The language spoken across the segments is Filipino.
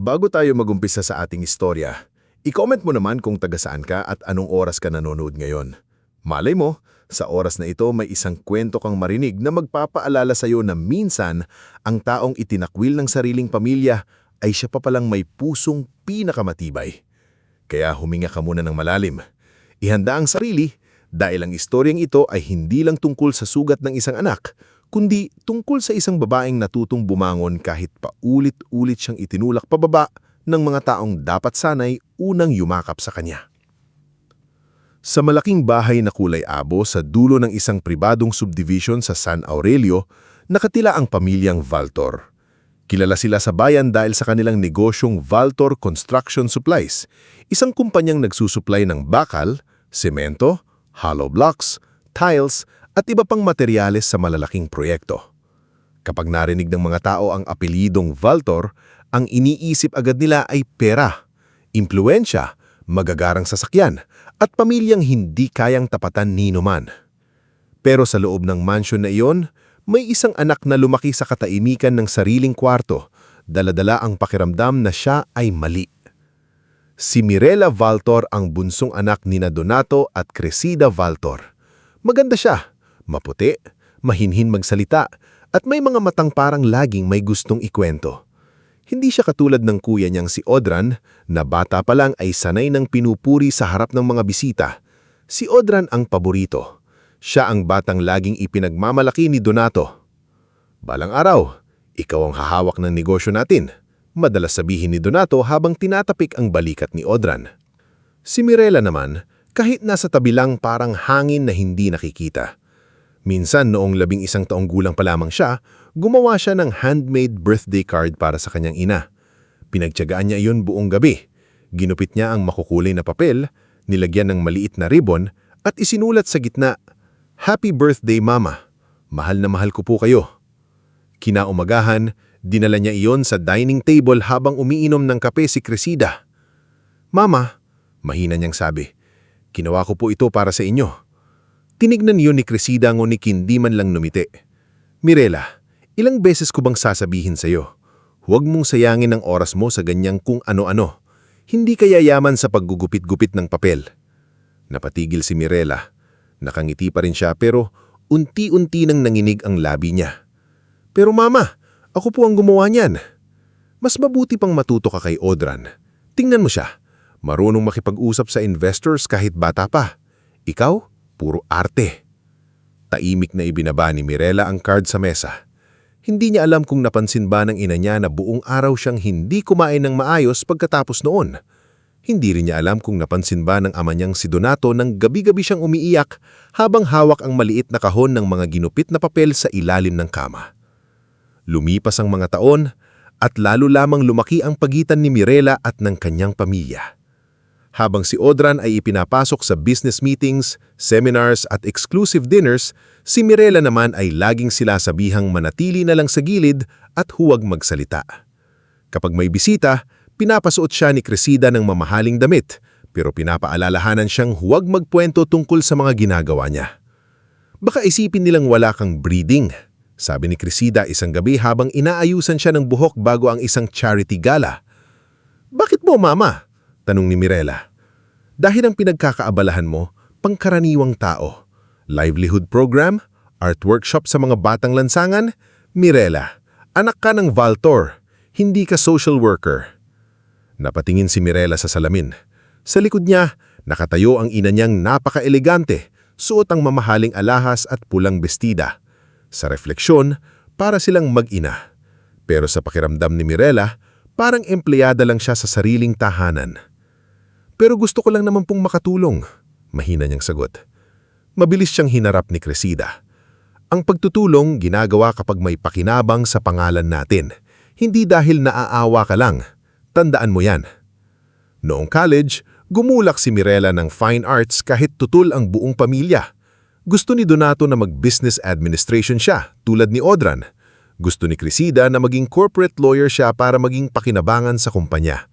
Bago tayo magumpisa sa ating istorya, i-comment mo naman kung taga saan ka at anong oras ka nanonood ngayon. Malay mo, sa oras na ito may isang kwento kang marinig na magpapaalala sa iyo na minsan ang taong itinakwil ng sariling pamilya ay siya pa palang may pusong pinakamatibay. Kaya huminga ka muna ng malalim. Ihanda ang sarili dahil ang istoryang ito ay hindi lang tungkol sa sugat ng isang anak, kundi tungkol sa isang babaeng natutong bumangon kahit paulit-ulit siyang itinulak pababa ng mga taong dapat sanay unang yumakap sa kanya. Sa malaking bahay na kulay abo sa dulo ng isang pribadong subdivision sa San Aurelio, nakatila ang pamilyang Valtor. Kilala sila sa bayan dahil sa kanilang negosyong Valtor Construction Supplies, isang kumpanyang nagsusupply ng bakal, semento, hollow blocks, tiles, at iba pang materyales sa malalaking proyekto. Kapag narinig ng mga tao ang apelidong Valtor, ang iniisip agad nila ay pera, impluwensya, magagarang sasakyan, at pamilyang hindi kayang tapatan ni numan. Pero sa loob ng mansyon na iyon, may isang anak na lumaki sa katahimikan ng sariling kwarto, dala-dala ang pakiramdam na siya ay mali. Si Mirela Valtor ang bunsong anak ni Donato at Cresida Valtor. Maganda siya, maputi, mahinhin magsalita, at may mga matang parang laging may gustong ikwento. Hindi siya katulad ng kuya niyang si Audran, na bata pa lang ay sanay ng pinupuri sa harap ng mga bisita. Si Audran ang paborito. Siya ang batang laging ipinagmamalaki ni Donato. Balang araw, ikaw ang hahawak ng negosyo natin. Madalas sabihin ni Donato habang tinatapik ang balikat ni Audran. Si Mirela naman, kahit nasa tabi lang parang hangin na hindi nakikita. Minsan noong 11 taong gulang pa lamang siya, gumawa siya ng handmade birthday card para sa kanyang ina. Pinagtiyagaan niya iyon buong gabi. Ginupit niya ang makukulay na papel, nilagyan ng maliit na ribbon, at isinulat sa gitna, "Happy birthday, Mama. Mahal na mahal ko po kayo." Kinaumagahan, dinala niya iyon sa dining table habang umiinom ng kape si Cresida. "Mama," mahina niyang sabi, "ginawa ko po ito para sa inyo." Tinignan niyo ni Cresida ngunit hindi man lang numiti. "Mirela, ilang beses ko bang sasabihin sa'yo? Huwag mong sayangin ang oras mo sa ganyang kung ano-ano. Hindi kaya yaman sa paggugupit-gupit ng papel." Napatigil si Mirela. Nakangiti pa rin siya pero unti-unti nang nanginig ang labi niya. "Pero Mama, ako po ang gumawa niyan." "Mas mabuti pang matuto ka kay Audran. Tingnan mo siya. Marunong makipag-usap sa investors kahit bata pa. Ikaw, puro arte." Taimik na ibinaba ni Mirela ang card sa mesa. Hindi niya alam kung napansin ba ng ina niya na buong araw siyang hindi kumain ng maayos pagkatapos noon. Hindi rin niya alam kung napansin ba ng ama niyang si Donato nang gabi-gabi siyang umiiyak habang hawak ang maliit na kahon ng mga ginupit na papel sa ilalim ng kama. Lumipas ang mga taon at lalo lamang lumaki ang pagitan ni Mirela at ng kanyang pamilya. Habang si Audran ay ipinapasok sa business meetings, seminars at exclusive dinners, si Mirela naman ay laging sinasabihang manatili na lang sa gilid at huwag magsalita. Kapag may bisita, pinapasuot siya ni Cresida ng mamahaling damit, pero pinapaalalahanan siyang huwag magpuwento tungkol sa mga ginagawa niya. "Baka isipin nilang wala kang breeding," sabi ni Cresida isang gabi habang inaayusan siya ng buhok bago ang isang charity gala. "Bakit mo, Mama?" tanong ni Mirela. "Dahil ang pinagkakaabalahan mo, pangkaraniwang tao. Livelihood program, art workshop sa mga batang lansangan. Mirela, anak ka ng Valtor, hindi ka social worker." Napatingin si Mirela sa salamin. Sa likod niya, nakatayo ang ina niyang napaka-elegante, suot ang mamahaling alahas at pulang bestida. Sa refleksyon, para silang mag-ina. Pero sa pakiramdam ni Mirela, parang empleyada lang siya sa sariling tahanan. "Pero gusto ko lang naman pong makatulong," mahina niyang sagot. Mabilis siyang hinarap ni Cresida. "Ang pagtutulong ginagawa kapag may pakinabang sa pangalan natin. Hindi dahil naaawa ka lang. Tandaan mo yan." Noong college, gumulak si Mirela ng fine arts kahit tutul ang buong pamilya. Gusto ni Donato na mag-business administration siya, tulad ni Audran. Gusto ni Cresida na maging corporate lawyer siya para maging pakinabangan sa kumpanya.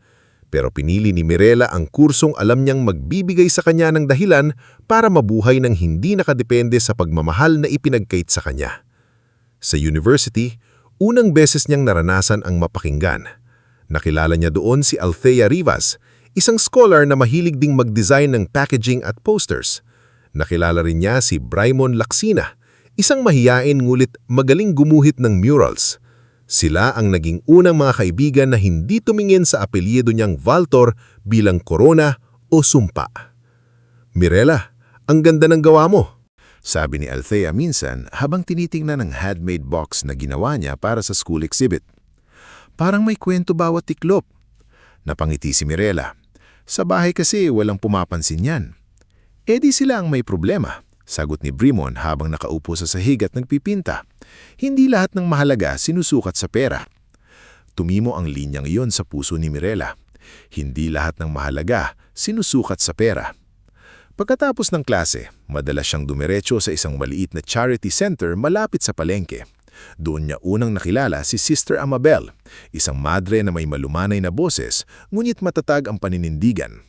Pero pinili ni Mirela ang kursong alam niyang magbibigay sa kanya ng dahilan para mabuhay ng hindi nakadepende sa pagmamahal na ipinagkait sa kanya. Sa university, unang beses niyang naranasan ang mapakinggan. Nakilala niya doon si Althea Rivas, isang scholar na mahilig ding mag-design ng packaging at posters. Nakilala rin niya si Braimon Laksina, isang mahiyain ngulit magaling gumuhit ng murals. Sila ang naging unang mga kaibigan na hindi tumingin sa apelyido niyang Valtor bilang Corona o Sumpa. "Mirela, ang ganda ng gawa mo," sabi ni Althea minsan habang tinitingnan ang handmade box na ginawa niya para sa school exhibit. "Parang may kwento bawat tiklop." Napangiti si Mirela. "Sa bahay kasi walang pumapansin yan." "Eh di sila ang may problema," sagot ni Brimon habang nakaupo sa sahig at nagpipinta. "Hindi lahat ng mahalaga sinusukat sa pera." Tumimo ang linyang iyon sa puso ni Mirela. Hindi lahat ng mahalaga sinusukat sa pera. Pagkatapos ng klase, madalas siyang dumiretso sa isang maliit na charity center malapit sa palengke. Doon niya unang nakilala si Sister Amabel, isang madre na may malumanay na boses, ngunit matatag ang paninindigan.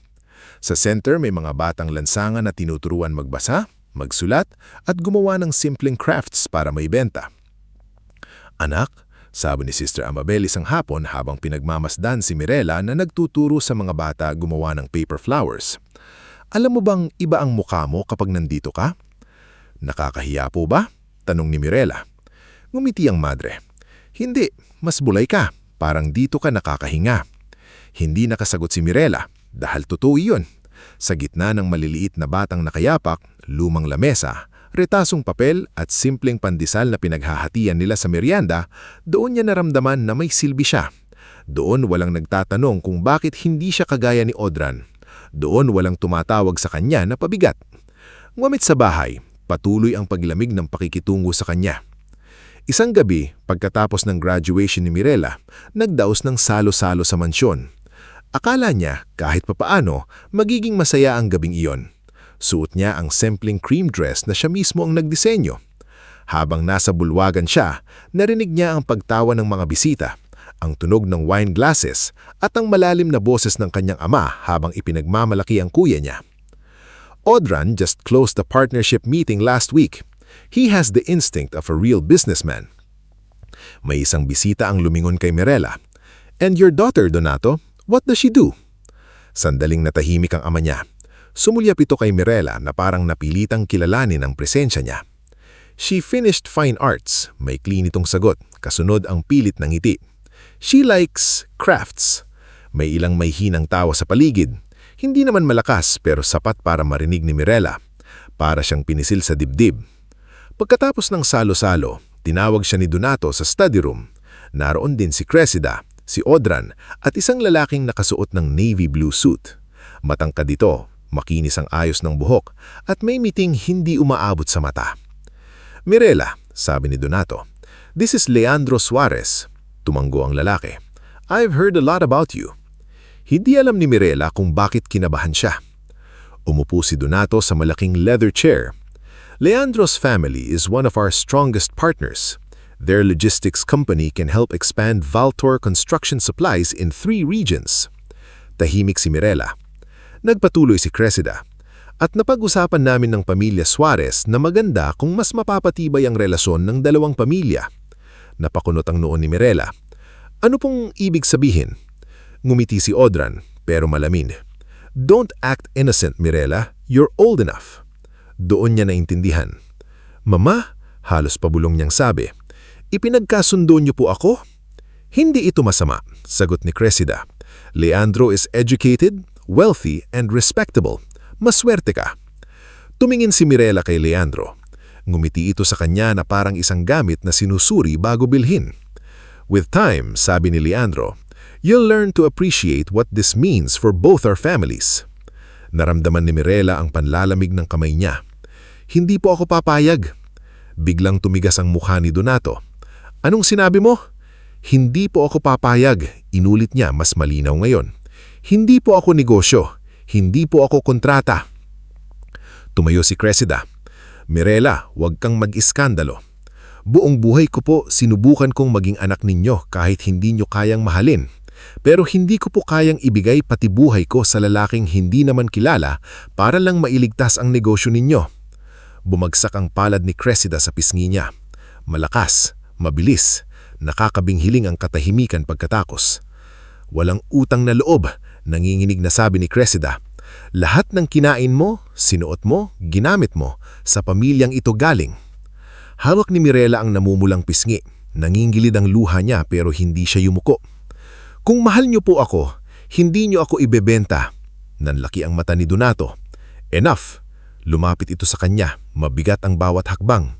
Sa center may mga batang lansangan na tinuturuan magbasa, magsulat, at gumawa ng simpleng crafts para maibenta. "Anak," sabi ni Sister Amabel isang hapon habang pinagmamasdan si Mirela na nagtuturo sa mga bata gumawa ng paper flowers. "Alam mo bang iba ang mukha mo kapag nandito ka?" "Nakakahiya po ba?" tanong ni Mirela. Ngumiti ang madre. "Hindi, mas bulay ka. Parang dito ka nakakahinga." Hindi nakasagot si Mirela dahil totoo iyon. Sa gitna ng maliliit na batang nakayapak, lumang lamesa, retasong papel at simpleng pandesal na pinaghahatian nila sa merienda, doon niya naramdaman na may silbi siya. Doon walang nagtatanong kung bakit hindi siya kagaya ni Audran. Doon walang tumatawag sa kanya na pabigat. Ngunit sa bahay, patuloy ang paglamig ng pakikitungo sa kanya. Isang gabi, pagkatapos ng graduation ni Mirela, nagdaos ng salo-salo sa mansyon. Akala niya, kahit papaano, magiging masaya ang gabing iyon. Suot niya ang simpleng cream dress na siya mismo ang nagdisenyo. Habang nasa bulwagan siya, narinig niya ang pagtawa ng mga bisita, ang tunog ng wine glasses, at ang malalim na boses ng kanyang ama habang ipinagmamalaki ang kuya niya. Audran just closed the partnership meeting last week. He has the instinct of a real businessman. May isang bisita ang lumingon kay Mirela. "And your daughter, Donato, what does she do?" Sandaling natahimik ang ama niya. Sumulyap ito kay Mirela na parang napilitang kilalanin ang presensya niya. "She finished fine arts," may clean itong sagot, kasunod ang pilit ng ngiti. "She likes crafts." May ilang may hinang tawa sa paligid. Hindi naman malakas pero sapat para marinig ni Mirela. Para siyang pinisil sa dibdib. Pagkatapos ng salo-salo, tinawag siya ni Donato sa study room. Naroon din si Cressida, si Audran, at isang lalaking nakasuot ng navy blue suit. Matangkad ito, makinis ang ayos ng buhok, at may miting hindi umaabot sa mata. "Mirela," sabi ni Donato, "this is Leandro Suarez." Tumanggo ang lalaki. "I've heard a lot about you." Hindi alam ni Mirela kung bakit kinabahan siya. Umupo si Donato sa malaking leather chair. "Leandro's family is one of our strongest partners. Their logistics company can help expand Valtor Construction Supplies in 3 regions. Tahimik si Mirela. Nagpatuloy si Cressida. "At napag-usapan namin ng pamilya Suarez na maganda kung mas mapapatibay ang relasyon ng dalawang pamilya." Napakunot ang noon ni Mirela. "Ano pong ibig sabihin?" Ngumiti si Audran, pero malamin. "Don't act innocent, Mirela. You're old enough." Doon niya naintindihan. "Mama," halos pabulong niyang sabi, "ipinagkasundo niyo po ako?" "Hindi ito masama," sagot ni Cressida. "Leandro is educated, wealthy, and respectable. Maswerte ka." Tumingin si Mirela kay Leandro. Ngumiti ito sa kanya na parang isang gamit na sinusuri bago bilhin. "With time," sabi ni Leandro, "you'll learn to appreciate what this means for both our families." Naramdaman ni Mirela ang panlalamig ng kamay niya. "Hindi po ako papayag." Biglang tumigas ang mukha ni Donato. "Anong sinabi mo?" "Hindi po ako papayag," inulit niya mas malinaw ngayon. "Hindi po ako negosyo. Hindi po ako kontrata." Tumayo si Cressida. "Mirela, huwag kang mag-iskandalo. Buong buhay ko po sinubukan kong maging anak ninyo kahit hindi nyo kayang mahalin. Pero hindi ko po kayang ibigay pati buhay ko sa lalaking hindi naman kilala para lang mailigtas ang negosyo ninyo." Bumagsak ang palad ni Cressida sa pisngi niya. Malakas, mabilis, nakakabinghiling ang katahimikan pagkatapos. walang utang na loob, nanginginig na sabi ni Cressida. Lahat ng kinain mo, sinuot mo, ginamit mo, sa pamilyang ito galing. Hawak ni Mirela ang namumulang pisngi. Nangingilid ang luha niya pero hindi siya yumuko. Kung mahal niyo po ako, hindi niyo ako ibebenta. Nanlaki ang mata ni Donato. Enough! Lumapit ito sa kanya, mabigat ang bawat hakbang.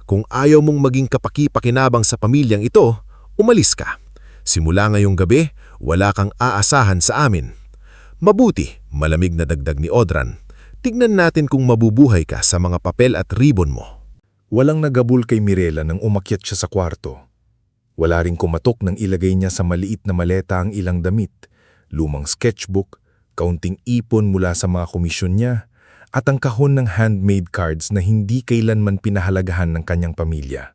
Kung ayaw mong maging kapaki-pakinabang sa pamilyang ito, umalis ka. Simula ngayong gabi, wala kang aasahan sa amin. Mabuti, malamig na dagdag ni Audran. Tignan natin kung mabubuhay ka sa mga papel at ribbon mo. Walang nagabol kay Mirela nang umakyat siya sa kwarto. Wala ring kumatok nang ilagay niya sa maliit na maleta ang ilang damit, lumang sketchbook, kaunting ipon mula sa mga komisyon niya, at ang kahon ng handmade cards na hindi kailanman pinahalagahan ng kanyang pamilya.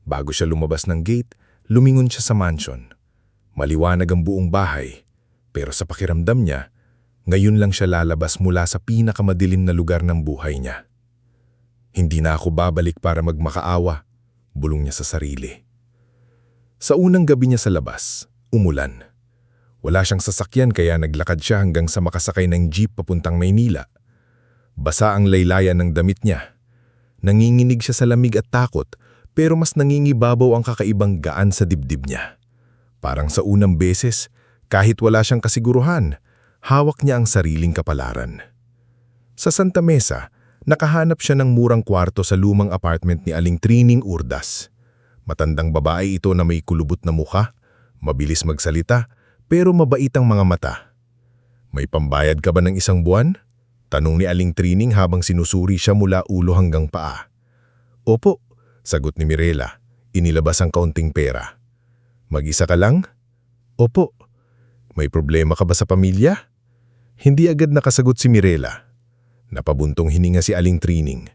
Bago siya lumabas ng gate, lumingon siya sa mansion. Maliwanag ang buong bahay, pero sa pakiramdam niya, ngayon lang siya lalabas mula sa pinakamadilim na lugar ng buhay niya. Hindi na ako babalik para magmakaawa, bulong niya sa sarili. Sa unang gabi niya sa labas, umulan. Wala siyang sasakyan kaya naglakad siya hanggang sa makasakay ng jeep papuntang Maynila. Basa ang laylayan ng damit niya. Nanginginig siya sa lamig at takot, pero mas nangingibabaw ang kakaibang gaan sa dibdib niya. Parang sa unang beses, kahit wala siyang kasiguruhan, hawak niya ang sariling kapalaran. Sa Santa Mesa, nakahanap siya ng murang kwarto sa lumang apartment ni Aling Trining Urdas. Matandang babae ito na may kulubot na mukha, mabilis magsalita, pero mabait ang mga mata. May pambayad ka ba ng isang buwan? Tanong ni Aling Trining habang sinusuri siya mula ulo hanggang paa. Opo, sagot ni Mirela, inilabas ang kaunting pera. Mag-isa ka lang? Opo. May problema ka ba sa pamilya? Hindi agad nakasagot si Mirela. Napabuntong hininga si Aling Trining.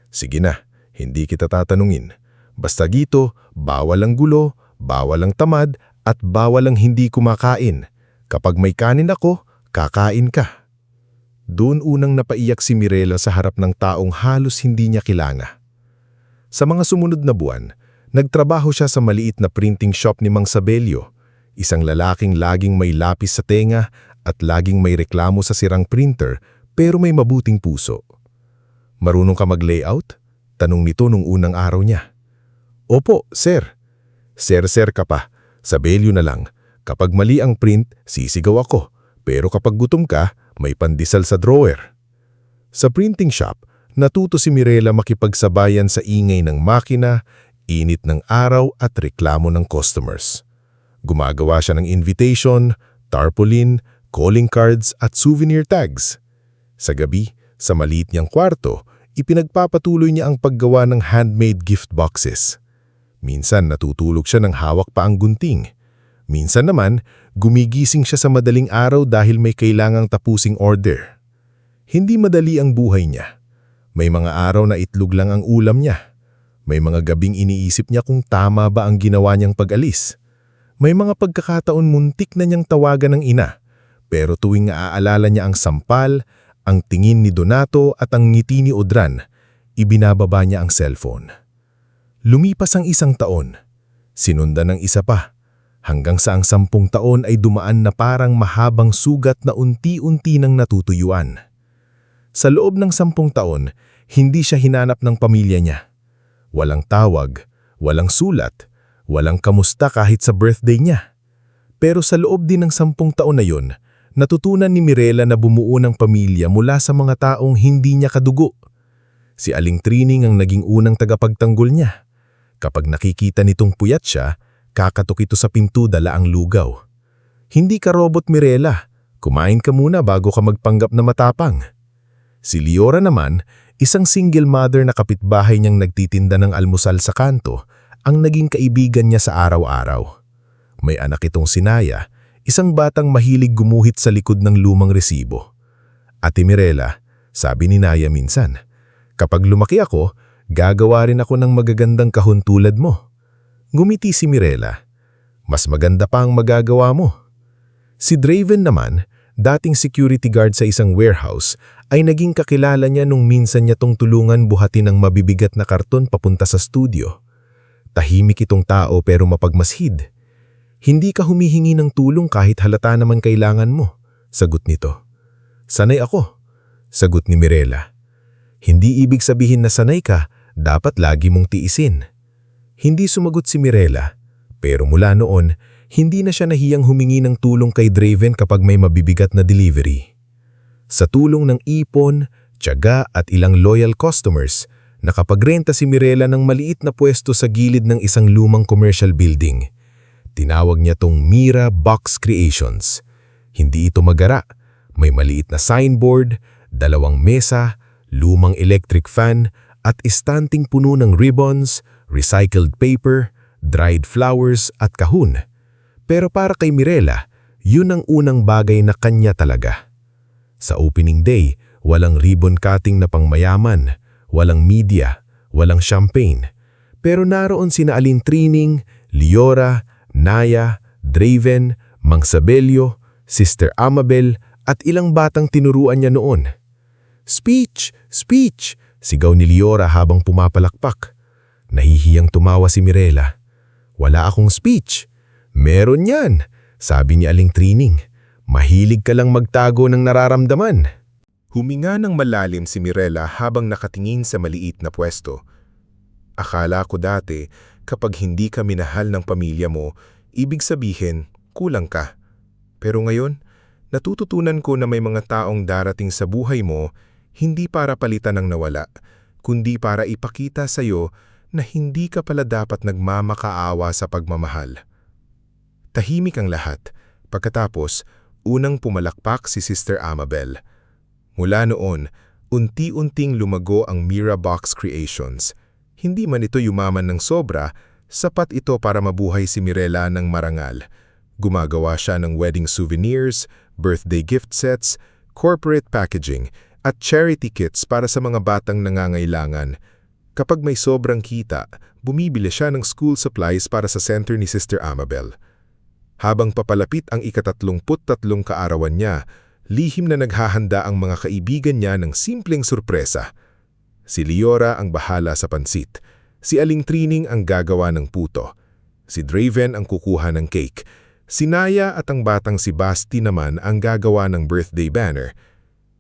Sige na, hindi kita tatanungin. Basta dito, bawal ang gulo, bawal ang tamad, at bawal ang hindi kumakain. Kapag may kanin ako, kakain ka. Doon unang napaiyak si Mirela sa harap ng taong halos hindi niya kilala. Sa mga sumunod na buwan, nagtrabaho siya sa maliit na printing shop ni Mang Sabelio, isang lalaking laging may lapis sa tenga at laging may reklamo sa sirang printer pero may mabuting puso. Marunong ka mag-layout? Tanong nito nung unang araw niya. Opo, sir. Sir ka pa. Sabelio na lang. Kapag mali ang print, sisigaw ako. Pero kapag gutom ka, may pandesal sa drawer. Sa printing shop, natuto si Mirela makipagsabayan sa ingay ng makina, init ng araw at reklamo ng customers. Gumagawa siya ng invitation, tarpaulin, calling cards at souvenir tags. Sa gabi, sa maliit niyang kwarto, ipinagpapatuloy niya ang paggawa ng handmade gift boxes. Minsan natutulog siya ng hawak pa ang gunting. Minsan naman, gumigising siya sa madaling araw dahil may kailangang tapusing order. Hindi madali ang buhay niya. May mga araw na itlog lang ang ulam niya. May mga gabing iniisip niya kung tama ba ang ginawa niyang pag-alis. May mga pagkakataon muntik na niyang tawagan ng ina. Pero tuwing naaalala niya ang sampal, ang tingin ni Donato at ang ngiti ni Audran, ibinababa niya ang cellphone. Lumipas ang 1 taon. Sinundan ng isa pa. Hanggang sa ang 10 taon ay dumaan na parang mahabang sugat na unti-unti nang natutuyuan. Sa loob ng 10 taon, hindi siya hinanap ng pamilya niya. Walang tawag, walang sulat, walang kamusta kahit sa birthday niya. Pero sa loob din ng 10 taon na yun, natutunan ni Mirela na bumuo ng pamilya mula sa mga taong hindi niya kadugo. Si Aling Trining ang naging unang tagapagtanggol niya. Kapag nakikita nitong puyat siya, kakatok ito sa pinto dala ang lugaw. Hindi ka robot, Mirela. Kumain ka muna bago ka magpanggap na matapang. Si Liora naman, isang single mother na kapitbahay niyang nagtitinda ng almusal sa kanto, ang naging kaibigan niya sa araw-araw. May anak itong si Naya, isang batang mahilig gumuhit sa likod ng lumang resibo. Ate Mirela, sabi ni Naya minsan, kapag lumaki ako, gagawa rin ako ng magagandang kahon tulad mo. Ngumiti si Mirela. Mas maganda pa ang magagawa mo. Si Draven naman, dating security guard sa isang warehouse, ay naging kakilala niya nung minsan niya tong tulungan buhatin ng mabibigat na karton papunta sa studio. Tahimik itong tao pero mapagmasid. Hindi ka humihingi ng tulong kahit halata naman kailangan mo, sagot nito. Sanay ako, sagot ni Mirela. Hindi ibig sabihin na sanay ka, dapat lagi mong tiisin. Hindi sumagot si Mirela, pero mula noon, hindi na siya nahiyang humingi ng tulong kay Draven kapag may mabibigat na delivery. Sa tulong ng ipon, tiyaga at ilang loyal customers, nakapagrenta si Mirela ng maliit na pwesto sa gilid ng isang lumang commercial building. Tinawag niya tong Mira Box Creations. Hindi ito magara. May maliit na signboard, 2 mesa, lumang electric fan, at istanting puno ng ribbons, recycled paper, dried flowers at kahon. Pero para kay Mirela, yun ang unang bagay na kanya talaga. Sa opening day, walang ribbon cutting na pangmayaman, walang media, walang champagne. Pero naroon sina Aling Trining, Liora, Naya, Draven, Mang Sabelio, Sister Amabel at ilang batang tinuruan niya noon. Speech! Speech! Sigaw ni Liora habang pumapalakpak. Nahihiyang tumawa si Mirela. Wala akong speech. Meron yan, sabi ni Aling Trining. Mahilig ka lang magtago ng nararamdaman. Huminga ng malalim si Mirela habang nakatingin sa maliit na pwesto. Akala ko dati, kapag hindi ka minahal ng pamilya mo, ibig sabihin, kulang ka. Pero ngayon, natututunan ko na may mga taong darating sa buhay mo, hindi para palitan ng nawala, kundi para ipakita sa'yo na hindi ka pala dapat nagmamakaawa sa pagmamahal. Tahimik ang lahat. Pagkatapos, unang pumalakpak si Sister Amabel. Mula noon, unti-unting lumago ang Mira Box Creations. Hindi man ito yumaman ng sobra, sapat ito para mabuhay si Mirela ng marangal. Gumagawa siya ng wedding souvenirs, birthday gift sets, corporate packaging, at charity kits para sa mga batang nangangailangan. Kapag may sobrang kita, bumibili siya ng school supplies para sa center ni Sister Amabel. Habang papalapit ang ika-33 kaarawan niya, lihim na naghahanda ang mga kaibigan niya ng simpleng sorpresa. Si Liora ang bahala sa pansit, si Aling Trining ang gagawa ng puto, si Draven ang kukuha ng cake, si Naya at ang batang si Basti naman ang gagawa ng birthday banner.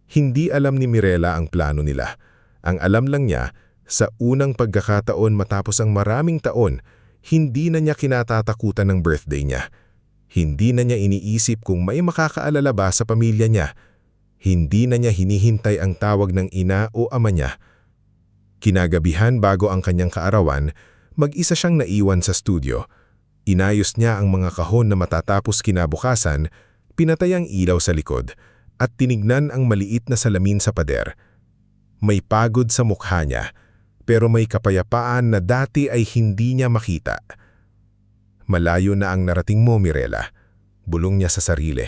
Hindi alam ni Mirela ang plano nila. Ang alam lang niya, sa unang pagkakataon matapos ang maraming taon, hindi na niya kinatatakutan ng birthday niya. Hindi na niya iniisip kung may makakaalala ba sa pamilya niya. Hindi na niya hinihintay ang tawag ng ina o ama niya. Kinagabihan bago ang kanyang kaarawan, mag-isa siyang naiwan sa studio. Inayos niya ang mga kahon na matatapos kinabukasan, pinatay ang ilaw sa likod, at tinignan ang maliit na salamin sa pader. May pagod sa mukha niya, pero may kapayapaan na dati ay hindi niya makita. Malayo na ang narating mo, Mirela, bulong niya sa sarili.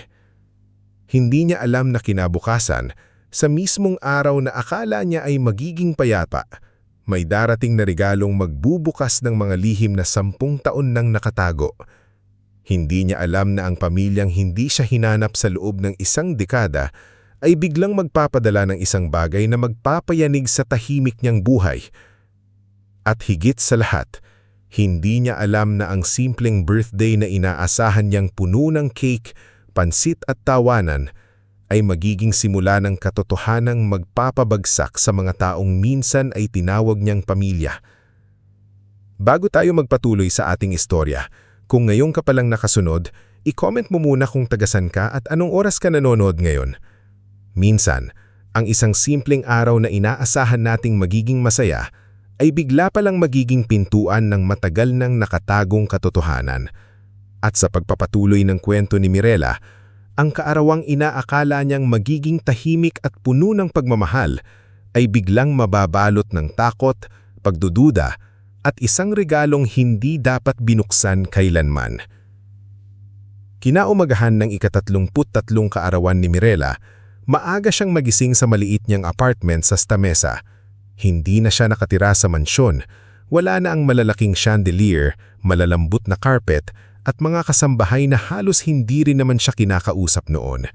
Hindi niya alam na kinabukasan, sa mismong araw na akala niya ay magiging payapa, may darating na regalong magbubukas ng mga lihim na 10 taon nang nakatago. Hindi niya alam na ang pamilyang hindi siya hinanap sa loob ng 1 dekada ay biglang magpapadala ng isang bagay na magpapayanig sa tahimik niyang buhay. At higit sa lahat, hindi niya alam na ang simpleng birthday na inaasahan niyang puno ng cake, pansit at tawanan ay magiging simula ng katotohanang magpapabagsak sa mga taong minsan ay tinawag niyang pamilya. Bago tayo magpatuloy sa ating istorya, kung ngayon ka palang nakasunod, i-comment mo muna kung tagasan ka at anong oras ka nanonood ngayon. Minsan, ang isang simpleng araw na inaasahan nating magiging masaya ay bigla palang magiging pintuan ng matagal nang nakatagong katotohanan. At sa pagpapatuloy ng kwento ni Mirela, ang kaarawang inaakala niyang magiging tahimik at puno ng pagmamahal ay biglang mababalot ng takot, pagdududa, at isang regalong hindi dapat binuksan kailanman. Kinaumagahan ng ika-33 kaarawan ni Mirela, maaga siyang magising sa maliit niyang apartment sa Stamesa. Hindi na siya nakatira sa mansyon, wala na ang malalaking chandelier, malalambot na carpet, at mga kasambahay na halos hindi rin naman siya kinakausap noon.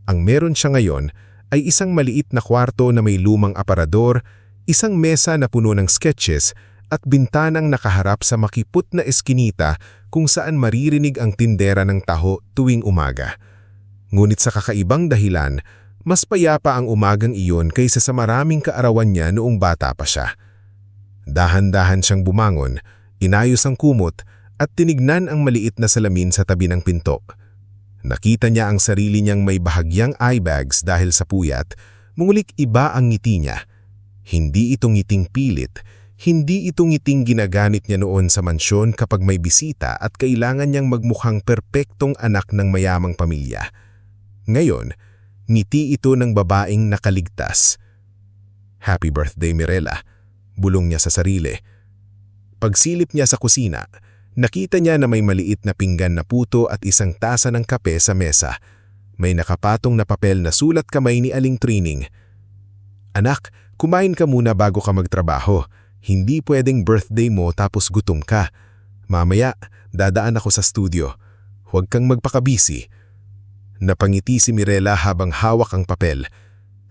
Ang meron siya ngayon ay isang maliit na kwarto na may lumang aparador, isang mesa na puno ng sketches, at bintanang nakaharap sa makipot na eskinita kung saan maririnig ang tindera ng taho tuwing umaga. Ngunit sa kakaibang dahilan, mas payapa ang umagang iyon kaysa sa maraming kaarawan niya noong bata pa siya. Dahan-dahan siyang bumangon, inayos ang kumot at tinignan ang maliit na salamin sa tabi ng pinto. Nakita niya ang sarili niyang may bahagyang eye bags dahil sa puyat, ngunit iba ang ngiti niya. Hindi ito ngiting pilit, hindi ito ngiting ginagamit niya noon sa mansyon kapag may bisita at kailangan niyang magmukhang perpektong anak ng mayamang pamilya. Ngayon, ngiti ito ng babaeng nakaligtas. Happy birthday, Mirela, bulong niya sa sarili. Pagsilip niya sa kusina, nakita niya na may maliit na pinggan na puto at isang tasa ng kape sa mesa. May nakapatong na papel na sulat kamay ni Aling Trining. Anak, kumain ka muna bago ka magtrabaho. Hindi pwedeng birthday mo tapos gutom ka. Mamaya, dadaan ako sa studio. Huwag kang magpakabisi. Napangiti si Mirela habang hawak ang papel.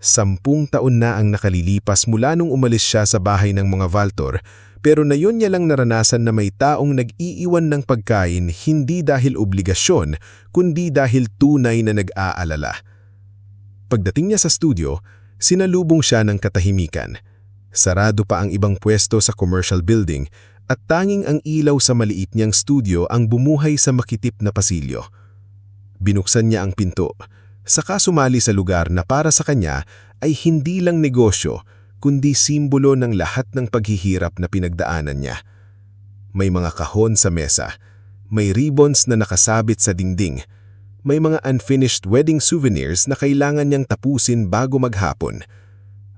10 taon na ang nakalilipas mula nung umalis siya sa bahay ng mga Valtor, pero na yun niya lang naranasan na may taong nag-iiwan ng pagkain hindi dahil obligasyon, kundi dahil tunay na nag-aalala. Pagdating niya sa studio, sinalubong siya ng katahimikan. Sarado pa ang ibang pwesto sa commercial building at tanging ang ilaw sa maliit niyang studio ang bumuhay sa makitip na pasilyo. Binuksan niya ang pinto, saka sumali sa lugar na para sa kanya ay hindi lang negosyo, kundi simbolo ng lahat ng paghihirap na pinagdaanan niya. May mga kahon sa mesa, may ribbons na nakasabit sa dingding, may mga unfinished wedding souvenirs na kailangan niyang tapusin bago maghapon.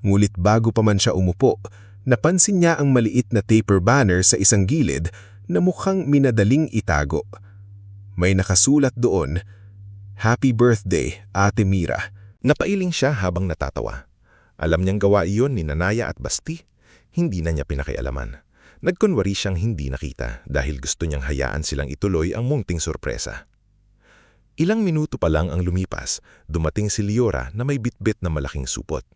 Ngulit bago pa man siya umupo, napansin niya ang maliit na taper banner sa isang gilid na mukhang minadaling itago. May nakasulat doon, "Happy birthday, Ate Mira." Napailing siya habang natatawa. Alam niyang gawa iyon ni Nanaya at Basti. Hindi na niya pinakialaman. Nagkunwari siyang hindi nakita dahil gusto niyang hayaan silang ituloy ang munting sorpresa. Ilang minuto pa lang ang lumipas, dumating si Liora na may bitbit na malaking supot.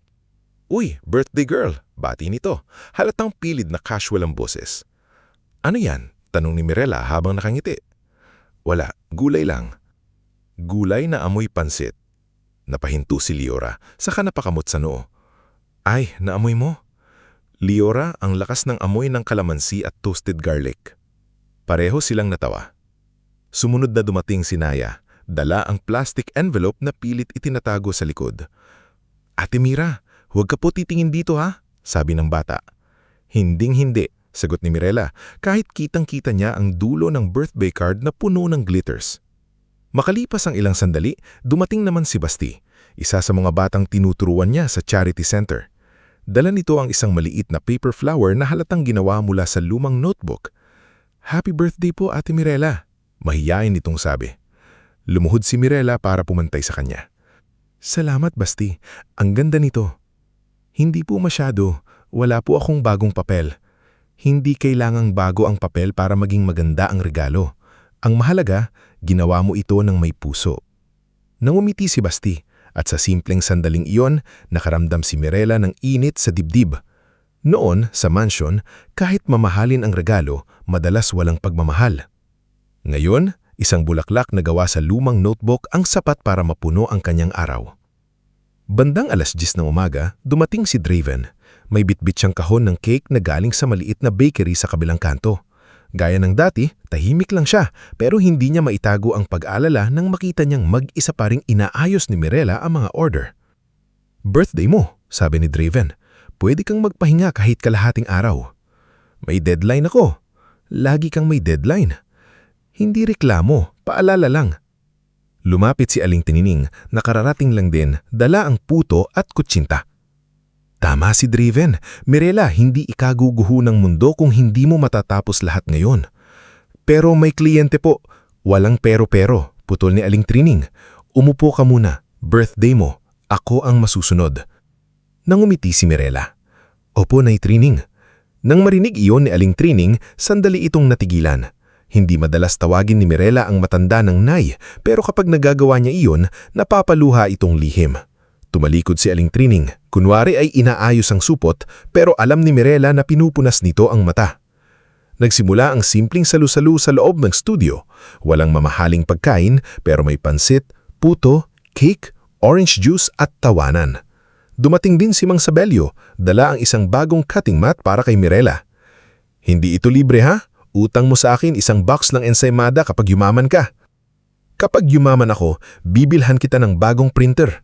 "Uy, birthday girl!" Bati nito. Halatang pilid na casual ang boses. "Ano yan?" Tanong ni Mirela habang nakangiti. "Wala, gulay lang." Gulay na amoy pansit. Napahinto si Liora, saka napakamot sa noo. "Ay, naamoy mo?" Liora, ang lakas ng amoy ng kalamansi at toasted garlic. Pareho silang natawa. Sumunod na dumating si Naya, dala ang plastic envelope na pilit itinatago sa likod. "Ate Mira, huwag ka po titingin dito ha," sabi ng bata. "Hinding-hindi," sagot ni Mirela, kahit kitang-kita niya ang dulo ng birthday card na puno ng glitters. Makalipas ang ilang sandali, dumating naman si Basti, isa sa mga batang tinuturuan niya sa charity center. Dala nito ang isang maliit na paper flower na halatang ginawa mula sa lumang notebook. "Happy birthday po, Ate Mirela," mahiyain nitong sabi. Lumuhod si Mirela para pumantay sa kanya. "Salamat, Basti. Ang ganda nito." "Hindi po masyado. Wala po akong bagong papel." "Hindi kailangang bago ang papel para maging maganda ang regalo. Ang mahalaga, ginawa mo ito ng may puso." Nangumiti si Basti at sa simpleng sandaling iyon, nakaramdam si Mirela ng init sa dibdib. Noon, sa mansyon, kahit mamahalin ang regalo, madalas walang pagmamahal. Ngayon, isang bulaklak na gawa sa lumang notebook ang sapat para mapuno ang kanyang araw. Bandang 10:00 ng umaga, dumating si Draven. May bitbit siyang kahon ng cake na galing sa maliit na bakery sa kabilang kanto. Gaya ng dati, tahimik lang siya pero hindi niya maitago ang pag-alala nang makita niyang mag-isa pa ring inaayos ni Mirela ang mga order. "Birthday mo," sabi ni Draven. "Pwede kang magpahinga kahit kalahating araw." "May deadline ako." "Lagi kang may deadline." "Hindi reklamo, paalala lang." Lumapit si Aling Tinining, nakararating lang din, dala ang puto at kutsinta. "Tama si Draven. Mirela, hindi ikaguguho ng mundo kung hindi mo matatapos lahat ngayon." "Pero may kliyente po." "Walang pero-pero," putol ni Aling Trining. "Umupo ka muna. Birthday mo. Ako ang masusunod." Nangumiti si Mirela. "Opo, Nay Trining." Nang marinig iyon ni Aling Trining, sandali itong natigilan. Hindi madalas tawagin ni Mirela ang matanda ng Nay, pero kapag nagagawa niya iyon, napapaluha itong lihim. Tumalikod si Aling Trining. Kunwari ay inaayos ang supot, pero alam ni Mirela na pinupunas nito ang mata. Nagsimula ang simpleng salu-salu sa loob ng studio. Walang mamahaling pagkain pero may pansit, puto, cake, orange juice at tawanan. Dumating din si Mang Sabelio, dala ang isang bagong cutting mat para kay Mirela. Hindi ito libre ha? Utang mo sa akin isang box ng ensaymada kapag yumaman ka. Kapag yumaman ako, bibilhan kita ng bagong printer.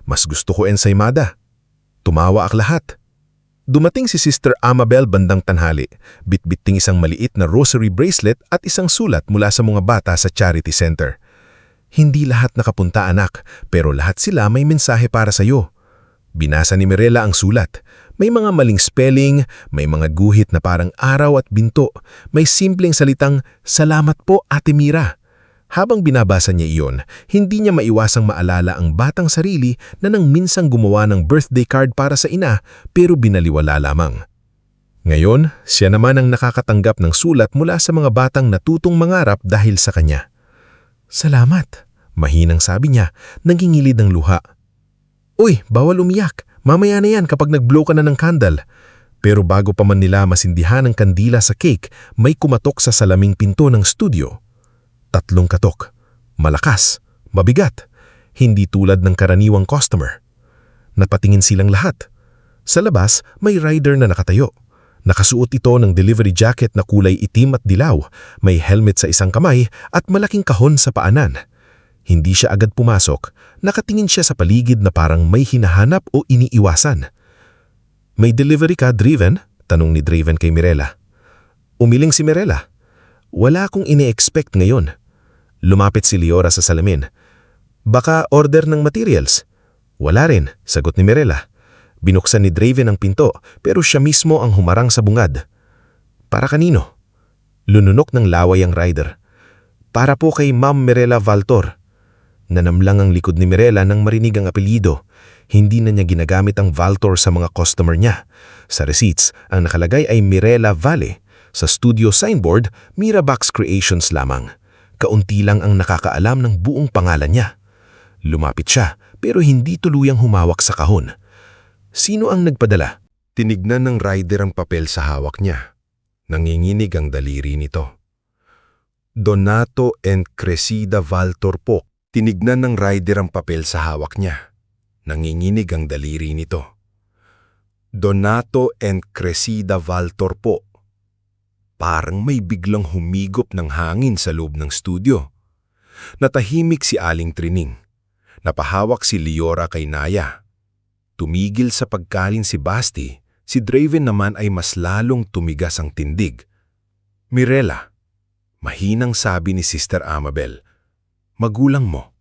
Mas gusto ko ensaymada. Tumawa ak lahat. Dumating si Sister Amabel bandang tanghali, bitbiting isang maliit na rosary bracelet at isang sulat mula sa mga bata sa charity center. Hindi lahat nakapunta anak, pero lahat sila may mensahe para sa iyo. Binasa ni Mirela ang sulat. May mga maling spelling, may mga guhit na parang araw at binto, may simpleng salitang, "Salamat po, Ate Mira." Habang binabasa niya iyon, hindi niya maiwasang maalala ang batang sarili na nang minsang gumawa ng birthday card para sa ina pero binaliwala lamang. Ngayon, siya naman ang nakakatanggap ng sulat mula sa mga batang natutong mangarap dahil sa kanya. "Salamat," mahinang sabi niya, nangingilid ng luha. "Uy, bawal umiyak. Mamaya na yan kapag nag-blow ka na ng candle." Pero bago pa man nila masindihan ang kandila sa cake, may kumatok sa salaming pinto ng studio. 3 katok. Malakas, mabigat. Hindi tulad ng karaniwang customer. Napatingin silang lahat. Sa labas, may rider na nakatayo. Nakasuot ito ng delivery jacket na kulay itim at dilaw, may helmet sa isang kamay at malaking kahon sa paanan. Hindi siya agad pumasok, nakatingin siya sa paligid na parang may hinahanap o iniiwasan. "May delivery ka, Driven?" tanong ni Driven kay Mirela. Umiling si Mirela. "Wala akong ini-expect ngayon." Lumapit si Liora sa salamin. "Baka order ng materials?" "Wala rin," sagot ni Mirela. Binuksan ni Driven ang pinto, pero siya mismo ang humarang sa bungad. "Para kanino?" Lununok ng laway ang rider. "Para po kay Ma'am Mirela Valtor." Nanamlang ang likod ni Mirela nang marinig ang apelyido. Hindi na niya ginagamit ang Valtor sa mga customer niya. Sa receipts, ang nakalagay ay Mirela Valle. Sa studio signboard, Mirabox Creations lamang. Kaunti lang ang nakakaalam ng buong pangalan niya. Lumapit siya, pero hindi tuluyang humawak sa kahon. Sino ang nagpadala? Tinignan ng rider ang papel sa hawak niya. Nanginginig ang daliri nito. "Donato and Cresida Valtor po." Tinignan ng rider ang papel sa hawak niya. Nanginginig ang daliri nito. "Donato and Cresida Valtor po." Parang may biglang humigop ng hangin sa loob ng studio. Natahimik si Aling Trining. Napahawak si Liora kay Naya. Tumigil sa pagkalin si Basti, si Draven naman ay mas lalong tumigas ang tindig. "Mirela," mahinang sabi ni Sister Amabel, "magulang mo."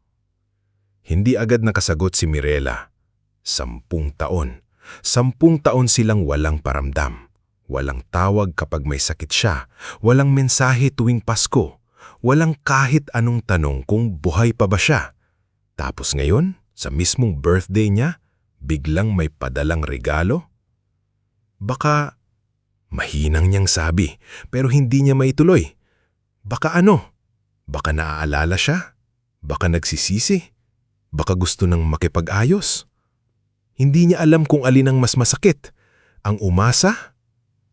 Hindi agad nakasagot si Mirela. 10 taon. 10 taon silang walang paramdam. Walang tawag kapag may sakit siya. Walang mensahe tuwing Pasko. Walang kahit anong tanong kung buhay pa ba siya. Tapos ngayon, sa mismong birthday niya, biglang may padalang regalo? Baka, mahinang niyang sabi, pero hindi niya maituloy. Baka ano? Baka naaalala siya? Baka nagsisisi? Baka gusto nang makipag-ayos? Hindi niya alam kung alin ang mas masakit, ang umasa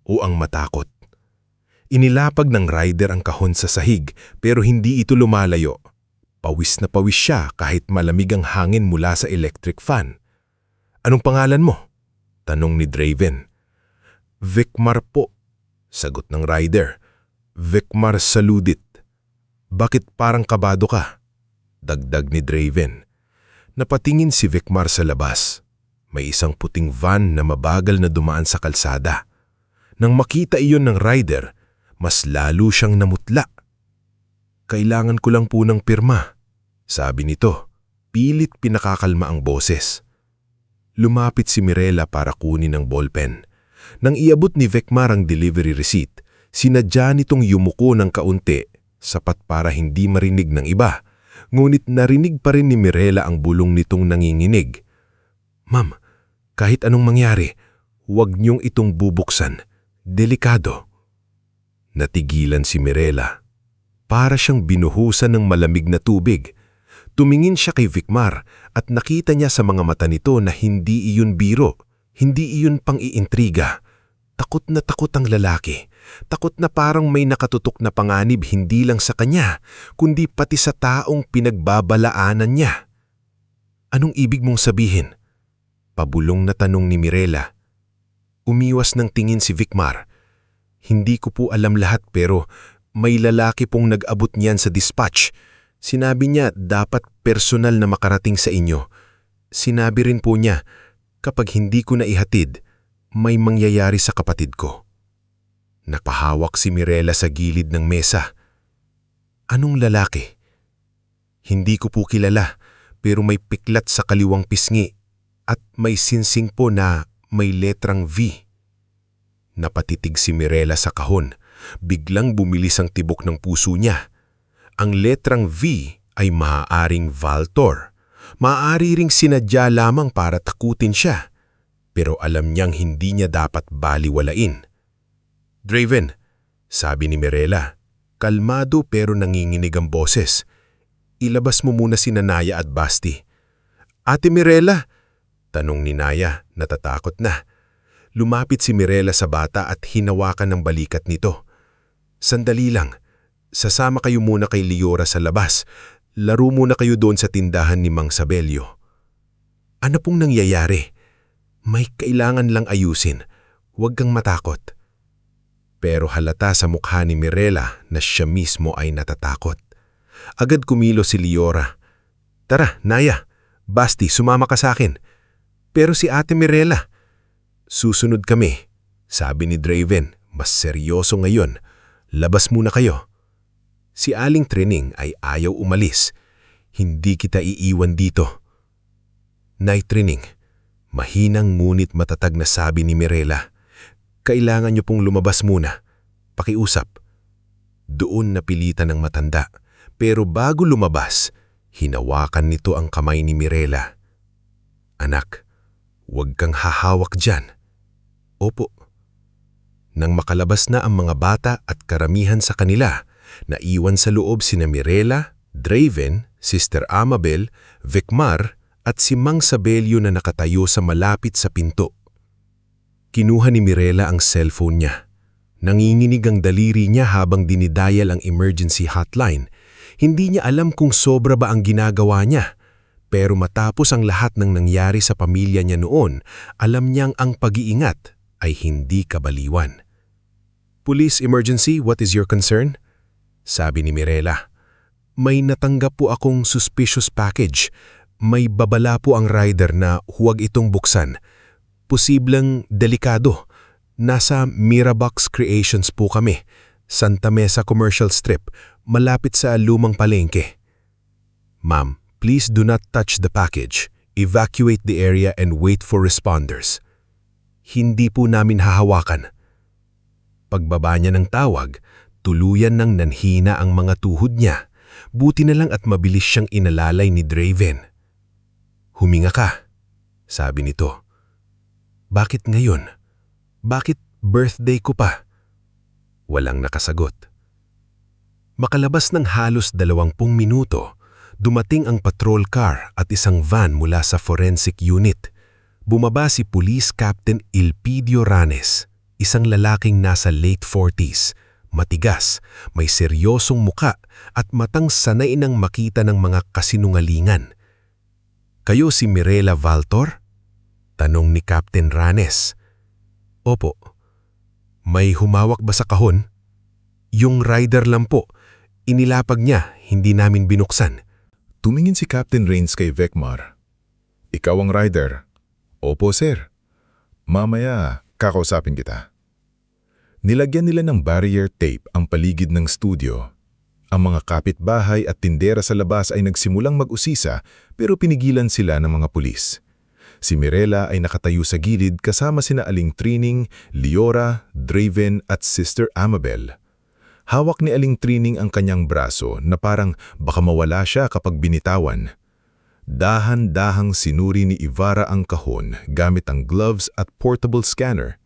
o ang matakot. Inilapag ng rider ang kahon sa sahig pero hindi ito lumalayo. Pawis na pawis siya kahit malamig ang hangin mula sa electric fan. "Anong pangalan mo?" tanong ni Draven. "Vicmar po," sagot ng rider. "Vicmar Saludit." "Bakit parang kabado ka?" dagdag ni Draven. Napatingin si Vicmar sa labas. May isang puting van na mabagal na dumaan sa kalsada. Nang makita iyon ng rider, mas lalo siyang namutla. "Kailangan ko lang po ng pirma," sabi nito. Pilit pinakakalma ang boses. Lumapit si Mirela para kunin ang ballpen. Nang iabot ni Vicmar ang delivery receipt, sinadya nitong yumuko ng kaunti, sapat para hindi marinig ng iba. Ngunit narinig pa rin ni Mirela ang bulong nitong nanginginig. "Ma'am, kahit anong mangyari, huwag niyong itong bubuksan. Delikado." Natigilan si Mirela. Para siyang binuhusan ng malamig na tubig. Tumingin siya kay Vicmar at nakita niya sa mga mata nito na hindi iyon biro, hindi iyon pang-iintriga. Takot na takot ang lalaki. Takot na parang may nakatutok na panganib hindi lang sa kanya, kundi pati sa taong pinagbabalaanan niya. Anong ibig mong sabihin? Pabulong na tanong ni Mirela. Umiwas ng tingin si Vicmar. Hindi ko po alam lahat pero may lalaki pong nag-abot niyan sa dispatch. Sinabi niya dapat personal na makarating sa inyo. Sinabi rin po niya, kapag hindi ko na ihatid, may mangyayari sa kapatid ko. Napahawak si Mirela sa gilid ng mesa. Anong lalaki? Hindi ko po kilala, pero may piklat sa kaliwang pisngi at may sinsing po na may letrang V. Napatitig si Mirela sa kahon. Biglang bumilis ang tibok ng puso niya. Ang letrang V ay maaaring Valtor. Maaari ring sinadya lamang para takutin siya. Pero alam niyang hindi niya dapat baliwalain. Draven, sabi ni Mirela, kalmado pero nanginginig ang boses. Ilabas mo muna si Naya at Basti. Ate Mirela, tanong ni Naya, natatakot na. Lumapit si Mirela sa bata at hinawakan ng balikat nito. Sandali lang, sasama kayo muna kay Liora sa labas. Laro muna kayo doon sa tindahan ni Mang Sabelio. Ano pong nangyayari? May kailangan lang ayusin. Huwag kang matakot. Pero halata sa mukha ni Mirela na siya mismo ay natatakot. Agad kumilos si Liora. Tara, Naya, Basti, sumama ka sa akin. Pero si Ate Mirela. Susunod kami, sabi ni Draven, mas seryoso ngayon. Labas muna kayo. Si Aling Trining ay ayaw umalis. Hindi kita iiwan dito. Nay Trining, mahinang ngunit matatag na sabi ni Mirela. Kailangan niyo pong lumabas muna. Pakiusap. Doon napilitan ng matanda, pero bago lumabas, hinawakan nito ang kamay ni Mirela. Anak, huwag kang hahawak dyan. Opo. Nang makalabas na ang mga bata at karamihan sa kanila, naiwan sa loob sina Mirela, Draven, Sister Amabel, Vicmar at si Mang Sabelio na nakatayo sa malapit sa pinto. Kinuha ni Mirela ang cellphone niya. Nanginginig ang daliri niya habang dinidayal ang emergency hotline. Hindi niya alam kung sobra ba ang ginagawa niya. Pero matapos ang lahat ng nangyari sa pamilya niya noon, alam niyang ang pag-iingat ay hindi kabaliwan. Police emergency, what is your concern? Sabi ni Mirela. May natanggap po akong suspicious package. May babala po ang rider na huwag itong buksan. Posibleng delikado. Nasa Mirabox Creations po kami, Santa Mesa Commercial Strip, malapit sa lumang palengke. Ma'am, please do not touch the package. Evacuate the area and wait for responders. Hindi po namin hahawakan. Pagbaba niya ng tawag, tuluyan ng nanhina ang mga tuhod niya. Buti na lang at mabilis siyang inalalay ni Draven. Huminga ka, sabi nito. Bakit ngayon? Bakit birthday ko pa? Walang nakasagot. Makalabas ng halos 20 minuto, dumating ang patrol car at isang van mula sa forensic unit. Bumaba si Police Captain Ilpidio Ranes, isang lalaking nasa late 40s, matigas, may seryosong muka at matang sanay nang makita ng mga kasinungalingan. Kayo si Mirela Valtor? Tanong ni Captain Ranes. Opo. May humawak ba sa kahon? Yung rider lang po. Inilapag niya, hindi namin binuksan. Tumingin si Captain Rains kay Vicmar. Ikaw ang rider. Opo, sir. Mamaya, kakausapin kita. Nilagyan nila ng barrier tape ang paligid ng studio. Ang mga kapitbahay at tindera sa labas ay nagsimulang mag-usisa pero pinigilan sila ng mga pulis. Si Mirela ay nakatayo sa gilid kasama sina Aling Trining, Liora, Draven at Sister Amabel. Hawak ni Aling Trining ang kanyang braso na parang baka mawala siya kapag binitawan. Dahan-dahang sinuri ni Ibarra ang kahon gamit ang gloves at portable scanner.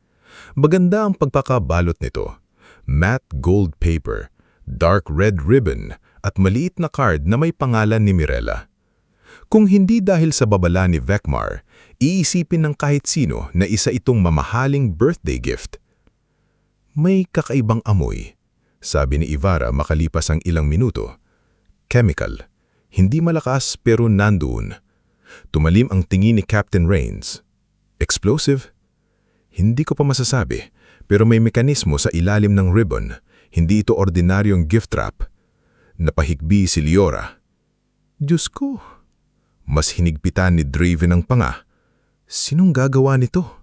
Maganda ang pagpakabalot nito. Matte gold paper, dark red ribbon at maliit na card na may pangalan ni Mirela. Kung hindi dahil sa babala ni Vicmar, iisipin ng kahit sino na isa itong mamahaling birthday gift. May kakaibang amoy, sabi ni Ibarra makalipas ang ilang minuto. Chemical. Hindi malakas pero nandoon. Tumalim ang tingin ni Captain Rains. Explosive? Hindi ko pa masasabi, pero may mekanismo sa ilalim ng ribbon. Hindi ito ordinaryong gift wrap. Napahigbi si Liora. Diyos ko! Mas hinigpitan ni Draven ang panga. Sinong gagawa nito?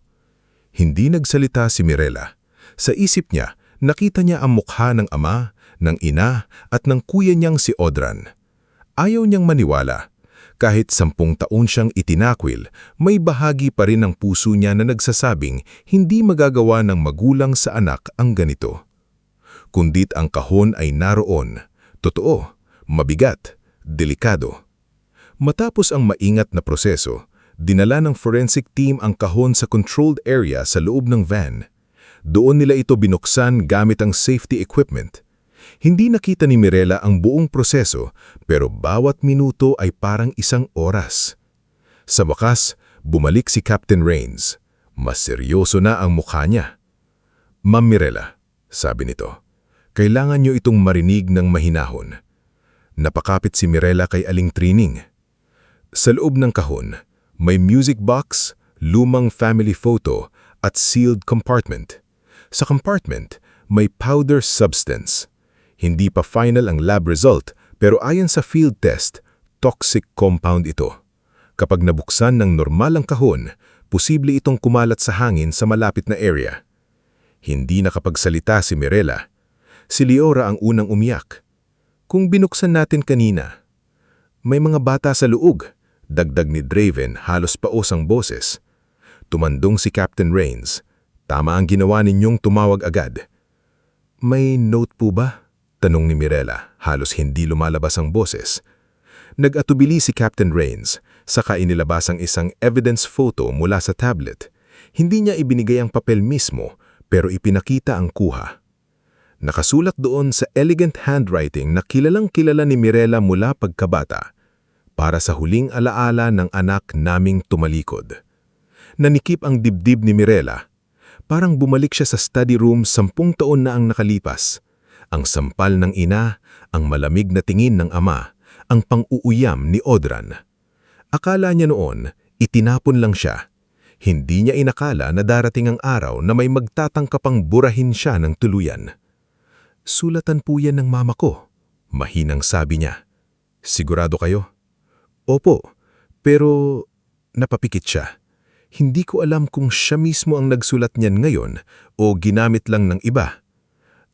Hindi nagsalita si Mirella. Sa isip niya, nakita niya ang mukha ng ama, ng ina, at ng kuya niyang si Audran. Ayaw niyang maniwala. Kahit 10 taon siyang itinakwil, may bahagi pa rin ng puso niya na nagsasabing hindi magagawa ng magulang sa anak ang ganito. Kundit ang kahon ay naroon. Totoo, mabigat, delikado. Matapos ang maingat na proseso, dinala ng forensic team ang kahon sa controlled area sa loob ng van. Doon nila ito binuksan gamit ang safety equipment. Hindi nakita ni Mirella ang buong proseso, pero bawat minuto ay parang 1 oras. Sa wakas, bumalik si Captain Rains. Mas seryoso na ang mukha niya. Ma'am Mirella, sabi nito, kailangan niyo itong marinig ng mahinahon. Napakapit si Mirella kay Aling Trining. Sa loob ng kahon, may music box, lumang family photo, at sealed compartment. Sa compartment, may powder substance. Hindi pa final ang lab result, pero ayon sa field test, toxic compound ito. Kapag nabuksan ng normal ang kahon, posible itong kumalat sa hangin sa malapit na area. Hindi nakapagsalita si Mirella. Si Liora ang unang umiyak. Kung binuksan natin kanina, may mga bata sa luog, dagdag ni Draven halos paos ang boses. Tumandong si Captain Rains. Tama ang ginawa ninyong tumawag agad. May note po ba? Tanong ni Mirella, halos hindi lumalabas ang boses. Nag-atubili si Captain Rains, saka inilabas ang isang evidence photo mula sa tablet. Hindi niya ibinigay ang papel mismo, pero ipinakita ang kuha. Nakasulat doon sa elegant handwriting na kilalang-kilala ni Mirella mula pagkabata, para sa huling alaala ng anak naming tumalikod. Nanikip ang dibdib ni Mirella. Parang bumalik siya sa study room 10 taon na ang nakalipas. Ang sampal ng ina, ang malamig na tingin ng ama, ang pang-uuyam ni Audran. Akala niya noon, itinapon lang siya. Hindi niya inakala na darating ang araw na may magtatangkapang burahin siya ng tuluyan. Sulatan po yan ng mama ko, mahinang sabi niya. Sigurado kayo? Opo, pero napapikit siya. Hindi ko alam kung siya mismo ang nagsulat niyan ngayon o ginamit lang ng iba.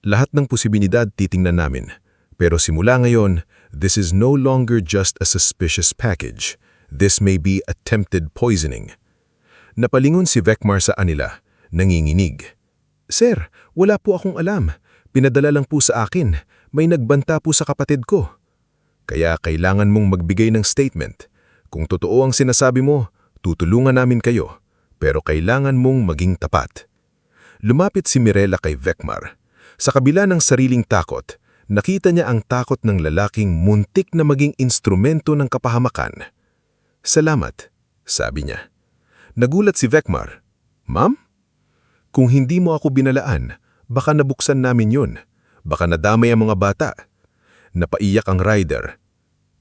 Lahat ng posibilidad titingnan namin. Pero simula ngayon, this is no longer just a suspicious package. This may be attempted poisoning. Napalingon si Vecmar sa anila, nanginginig. Sir, wala po akong alam. Pinadala lang po sa akin. May nagbanta po sa kapatid ko. Kaya kailangan mong magbigay ng statement. Kung totoo ang sinasabi mo, tutulungan namin kayo. Pero kailangan mong maging tapat. Lumapit si Mirella kay Vecmar. Sa kabila ng sariling takot, nakita niya ang takot ng lalaking muntik na maging instrumento ng kapahamakan. Salamat, sabi niya. Nagulat si Vecmar. Ma'am? Kung hindi mo ako binalaan, baka nabuksan namin yun. Baka nadamay ang mga bata. Napaiyak ang rider.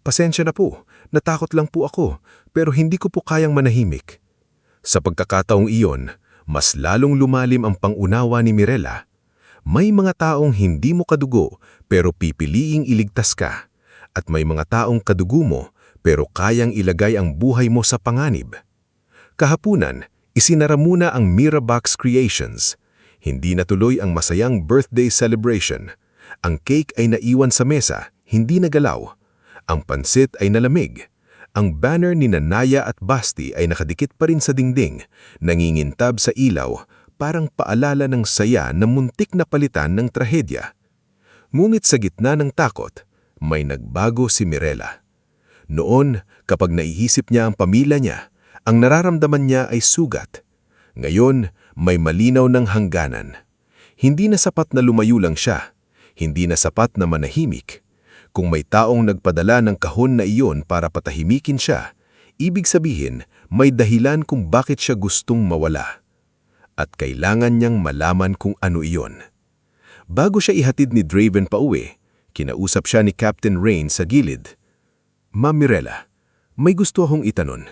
Pasensya na po, natakot lang po ako, pero hindi ko po kayang manahimik. Sa pagkakataong iyon, mas lalong lumalim ang pangunawa ni Mirella. May mga taong hindi mo kadugo pero pipiliing iligtas ka. At may mga taong kadugo mo pero kayang ilagay ang buhay mo sa panganib. Kahapunan, isinara muna ang Mirabox Creations. Hindi natuloy ang masayang birthday celebration. Ang cake ay naiwan sa mesa, hindi nagalaw. Ang pansit ay nalamig. Ang banner ni Nanaya at Basti ay nakadikit pa rin sa dingding, nangingintab sa ilaw, parang paalala ng saya na muntik na palitan ng trahedya. Ngunit sa gitna ng takot, may nagbago si Mirella. Noon, kapag naiisip niya ang pamilya niya, ang nararamdaman niya ay sugat. Ngayon, may malinaw ng hangganan. Hindi na sapat na lumayo lang siya. Hindi na sapat na manahimik. Kung may taong nagpadala ng kahon na iyon para patahimikin siya, ibig sabihin may dahilan kung bakit siya gustong mawala. At kailangan niyang malaman kung ano iyon. Bago siya ihatid ni Draven pauwi, kinausap siya ni Captain Rain sa gilid. Ma'am Mirella, may gusto akong itanong.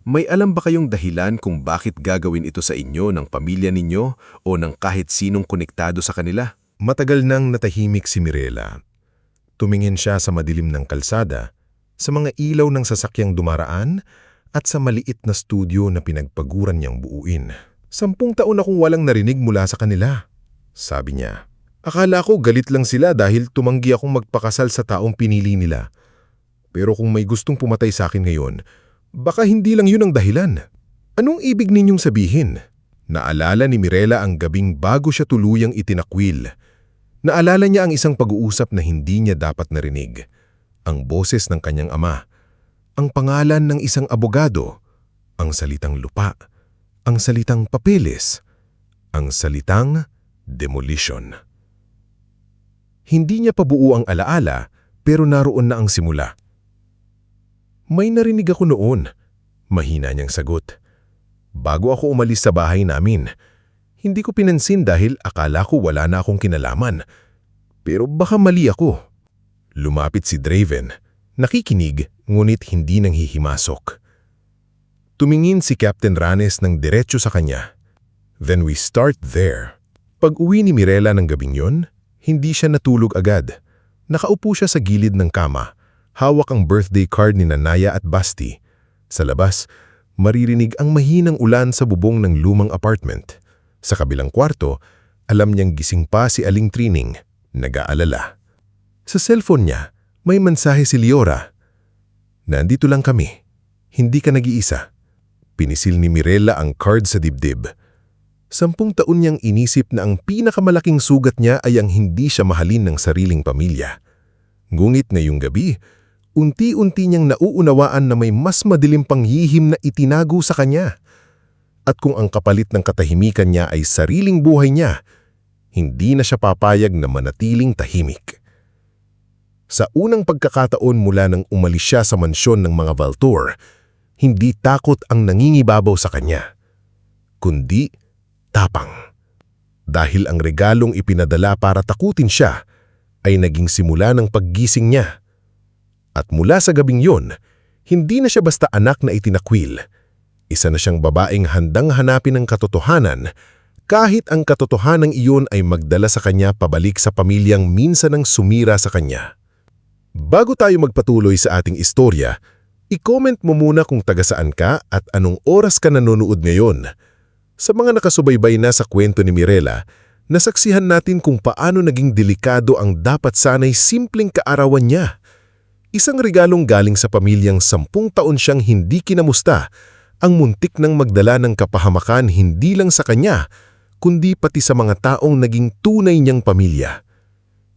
May alam ba kayong dahilan kung bakit gagawin ito sa inyo ng pamilya ninyo o ng kahit sinong konektado sa kanila? Matagal nang natahimik si Mirella. Tumingin siya sa madilim ng kalsada, sa mga ilaw ng sasakyang dumaraan, at sa maliit na studio na pinagpaguran niyang buuin. 10 taon akong walang narinig mula sa kanila, sabi niya. Akala ko galit lang sila dahil tumanggi akong magpakasal sa taong pinili nila. Pero kung may gustong pumatay sa akin ngayon, baka hindi lang yun ang dahilan. Anong ibig ninyong sabihin? Naalala ni Mirella ang gabing bago siya tuluyang itinakwil. Naalala niya ang isang pag-uusap na hindi niya dapat narinig. Ang boses ng kanyang ama, ang pangalan ng isang abogado, ang salitang lupa, ang salitang papeles, ang salitang demolition. Hindi niya pa buo ang alaala, pero naroon na ang simula. May narinig ako noon, mahina niyang sagot. Bago ako umalis sa bahay namin, hindi ko pinansin dahil akala ko wala na akong kinalaman. Pero baka mali ako. Lumapit si Draven, nakikinig ngunit hindi nang hihimasok. Tumingin si Captain Ranes ng diretso sa kanya. Then we start there. Pag-uwi ni Mirella ng gabing yon, hindi siya natulog agad. Nakaupo siya sa gilid ng kama, hawak ang birthday card ni Nanaya at Basti. Sa labas, maririnig ang mahinang ulan sa bubong ng lumang apartment. Sa kabilang kwarto, alam niyang gising pa si Aling Trining, nag-aalala. Sa cellphone niya, may mensahe si Liora. Nandito lang kami. Hindi ka nag-iisa. Pinisil ni Mirella ang card sa dibdib. 10 taon niyang inisip na ang pinakamalaking sugat niya ay ang hindi siya mahalin ng sariling pamilya. Ngunit ngayong gabi, unti-unti niyang nauunawaan na may mas madilim pang hihim na itinago sa kanya. At kung ang kapalit ng katahimikan niya ay sariling buhay niya, hindi na siya papayag na manatiling tahimik. Sa unang pagkakataon mula nang umalis siya sa mansyon ng mga Valtor, hindi takot ang nangingibabaw sa kanya, kundi tapang. Dahil ang regalong ipinadala para takutin siya ay naging simula ng paggising niya. At mula sa gabing yon, hindi na siya basta anak na itinakwil. Isa na siyang babaeng handang hanapin ang katotohanan kahit ang katotohanang iyon ay magdala sa kanya pabalik sa pamilyang minsan nang sumira sa kanya. Bago tayo magpatuloy sa ating istorya, i-comment mo muna kung taga saan ka at anong oras ka nanonood ngayon. Sa mga nakasubaybay na sa kwento ni Mirella, nasaksihan natin kung paano naging delikado ang dapat sana'y simpleng kaarawan niya. Isang regalong galing sa pamilyang 10 taon siyang hindi kinamusta, ang muntik ng magdala ng kapahamakan hindi lang sa kanya, kundi pati sa mga taong naging tunay niyang pamilya.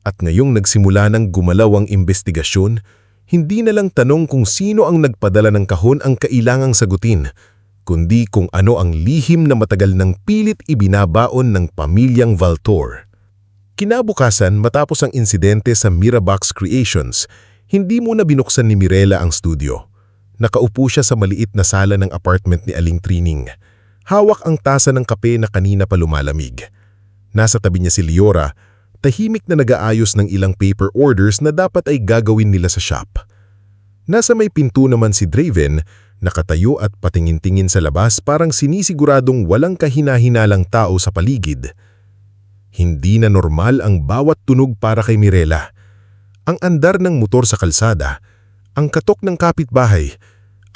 At ngayong nagsimula ng gumalaw ang investigasyon, hindi na lang tanong kung sino ang nagpadala ng kahon ang kailangang sagutin, kundi kung ano ang lihim na matagal ng pilit ibinabaon ng pamilyang Valtor. Kinabukasan matapos ang insidente sa Mirabox Creations, hindi muna binuksan ni Mirella ang studio. Nakaupo siya sa maliit na sala ng apartment ni Aling Trining. Hawak ang tasa ng kape na kanina pa lumalamig. Nasa tabi niya si Liora, tahimik na nag-aayos ng ilang paper orders na dapat ay gagawin nila sa shop. Nasa may pinto naman si Draven, nakatayo at patingin-tingin sa labas parang sinisiguradong walang kahina-hinalang tao sa paligid. Hindi na normal ang bawat tunog para kay Mirella. Ang andar ng motor sa kalsada, ang katok ng kapitbahay,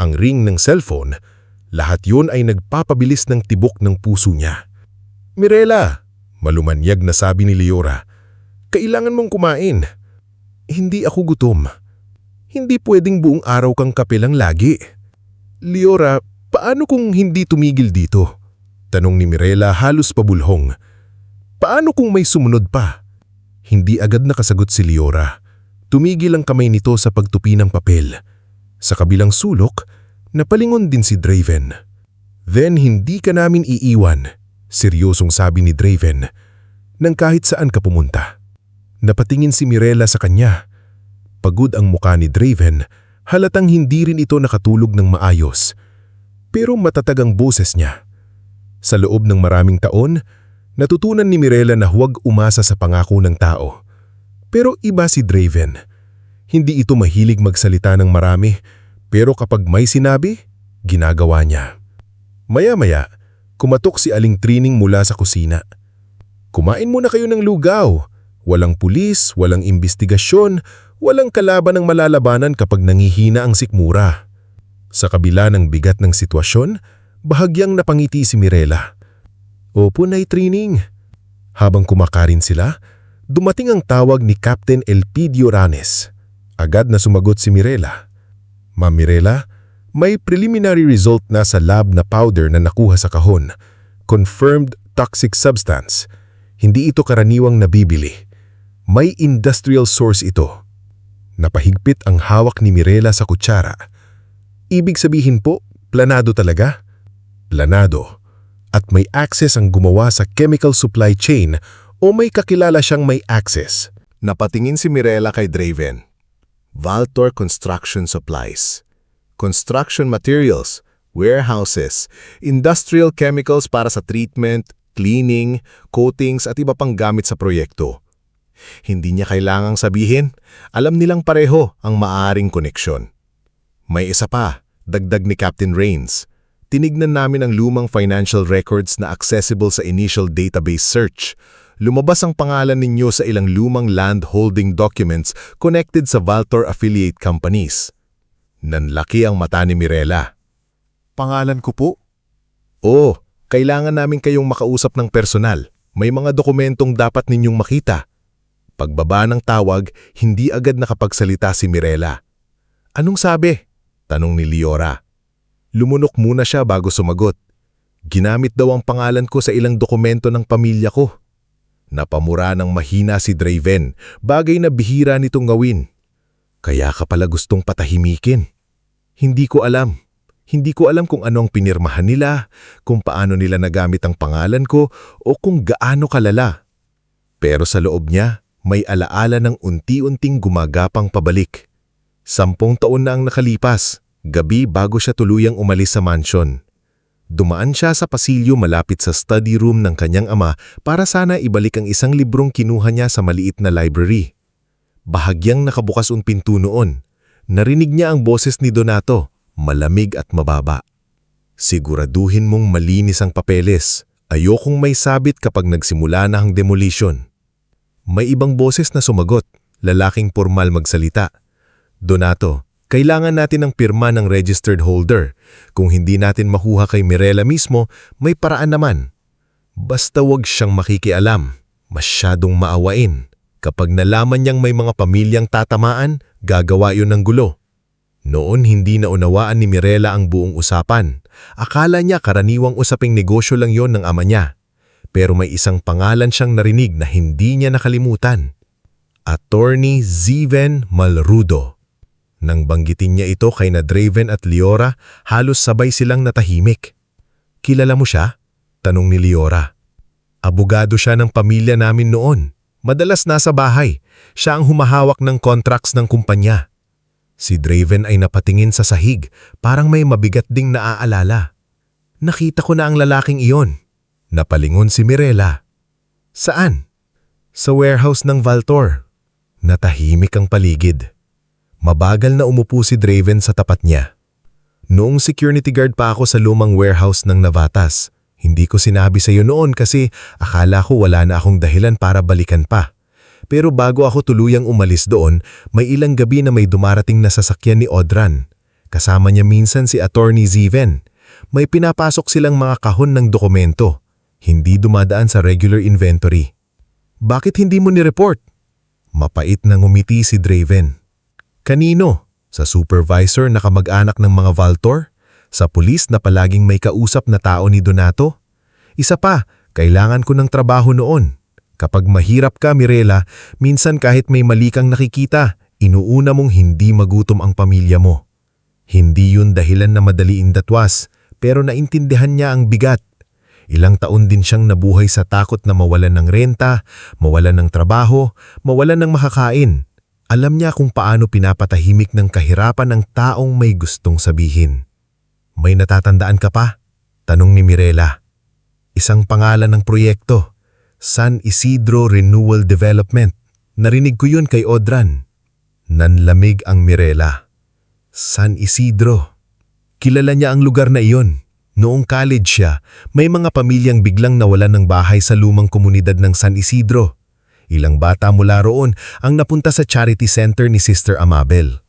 ang ring ng cellphone, lahat yun ay nagpapabilis ng tibok ng puso niya. Mirella, malumanyag na sabi ni Liora, kailangan mong kumain. Hindi ako gutom. Hindi pwedeng buong araw kang kape lang lagi. Liora, paano kung hindi tumigil dito? Tanong ni Mirella halos pabulhong. Paano kung may sumunod pa? Hindi agad nakasagot si Liora. Tumigil ang kamay nito sa pagtupi ng papel. Sa kabilang sulok, napalingon din si Draven. Then hindi ka namin iiwan, seryosong sabi ni Draven, nang kahit saan ka pumunta. Napatingin si Mirella sa kanya. Pagod ang muka ni Draven, halatang hindi rin ito nakatulog ng maayos. Pero matatag ang boses niya. Sa loob ng maraming taon, Natutunan ni Mirela na huwag umasa sa pangako ng tao. Pero iba si Draven. Hindi ito mahilig magsalita ng marami, pero kapag may sinabi, ginagawa niya. Maya-maya, kumatok si Aling Trining mula sa kusina. Kumain muna kayo ng lugaw. Walang pulis, walang imbestigasyon, walang kalaban ng malalabanan kapag nangihina ang sikmura. Sa kabila ng bigat ng sitwasyon, bahagyang napangiti si Mirela. Opo, Nay Trining. Habang kumakain sila, dumating ang tawag ni Captain Elpidio Ranes. Agad na sumagot si Mirela. Ma'am Mirela, may preliminary result na sa lab na powder na nakuha sa kahon. Confirmed toxic substance. Hindi ito karaniwang nabibili. May industrial source ito. Napahigpit ang hawak ni Mirela sa kutsara. Ibig sabihin po, planado talaga? Planado. At may access ang gumawa sa chemical supply chain o may kakilala siyang may access. Napatingin si Mirela kay Draven. Valtor Construction Supplies. Construction materials, warehouses, industrial chemicals para sa treatment, cleaning, coatings at iba pang gamit sa proyekto. Hindi niya kailangang sabihin, alam nilang pareho ang maaring koneksyon. May isa pa, dagdag ni Captain Rains. Tinignan namin ang lumang financial records na accessible sa initial database search. Lumabas ang pangalan ninyo sa ilang lumang land holding documents connected sa Valtor affiliate companies. Nanlaki ang mata ni Mirela. Pangalan ko po? Oo, kailangan namin kayong makausap ng personal. May mga dokumentong dapat ninyong makita. Pagbaba ng tawag, hindi agad nakapagsalita si Mirela. Anong sabi? Tanong ni Liora. Lumunok muna siya bago sumagot. Ginamit daw ang pangalan ko sa ilang dokumento ng pamilya ko. Napamura ng mahina si Draven, bagay na bihira nitong gawin. Kaya ka pala gustong patahimikin. Hindi ko alam. Hindi ko alam kung ano ang pinirmahan nila, kung paano nila nagamit ang pangalan ko, o kung gaano kalala. Pero sa loob niya, may alaala ng unti-unting gumagapang pabalik. 10 taon na ang nakalipas, gabi bago siya tuluyang umalis sa mansion. Dumaan siya sa pasilyo malapit sa study room ng kanyang ama para sana ibalik ang isang librong kinuha niya sa maliit na library. Bahagyang nakabukas ang pinto noon. Narinig niya ang boses ni Donato, malamig at mababa. Siguraduhin mong malinis ang papeles. Ayokong may sabit kapag nagsimula na ang demolition. May ibang boses na sumagot, lalaking pormal magsalita. Donato, kailangan natin ng pirma ng registered holder. Kung hindi natin makuha kay Mirela mismo, may paraan naman. Basta wag siyang makikialam, masyadong maawain. Kapag nalaman niyang may mga pamilyang tatamaan, gagawa yun ng gulo. Noon hindi naunawaan ni Mirela ang buong usapan. Akala niya karaniwang usaping negosyo lang yon ng ama niya. Pero may isang pangalan siyang narinig na hindi niya nakalimutan. Attorney Ziven Malrudo. Nang banggitin niya ito kay na Draven at Liora, halos sabay silang natahimik. Kilala mo siya? Tanong ni Liora. Abogado siya ng pamilya namin noon. Madalas nasa bahay. Siya ang humahawak ng contracts ng kumpanya. Si Draven ay napatingin sa sahig, parang may mabigat ding naaalala. Nakita ko na ang lalaking iyon. Napalingon si Mirela. Saan? Sa warehouse ng Valtor. Natahimik ang paligid. Mabagal na umupo si Draven sa tapat niya. Noong security guard pa ako sa lumang warehouse ng Navatas, hindi ko sinabi sa iyo noon kasi akala ko wala na akong dahilan para balikan pa. Pero bago ako tuluyang umalis doon, may ilang gabi na may dumarating na sasakyan ni Audran. Kasama niya minsan si Attorney Ziven. May pinapasok silang mga kahon ng dokumento. Hindi dumadaan sa regular inventory. Bakit hindi mo ni-report? Mapait na ngumiti si Draven. Kanino? Sa supervisor na kamag-anak ng mga Valtor? Sa pulis na palaging may kausap na tao ni Donato? Isa pa, kailangan ko ng trabaho noon. Kapag mahirap ka, Mirela, minsan kahit may mali kang nakikita, inuuna mong hindi magutom ang pamilya mo. Hindi yun dahilan na madali indatwas, pero naintindihan niya ang bigat. Ilang taon din siyang nabuhay sa takot na mawalan ng renta, mawalan ng trabaho, mawalan ng makakain. Alam niya kung paano pinapatahimik ng kahirapan ng taong may gustong sabihin. May natatandaan ka pa? Tanong ni Mirela. Isang pangalan ng proyekto. San Isidro Renewal Development. Narinig ko yun kay Odran. Nanlamig ang Mirela. San Isidro. Kilala niya ang lugar na iyon. Noong college siya, may mga pamilyang biglang nawalan ng bahay sa lumang komunidad ng San Isidro. Ilang bata mula roon ang napunta sa charity center ni Sister Amabel.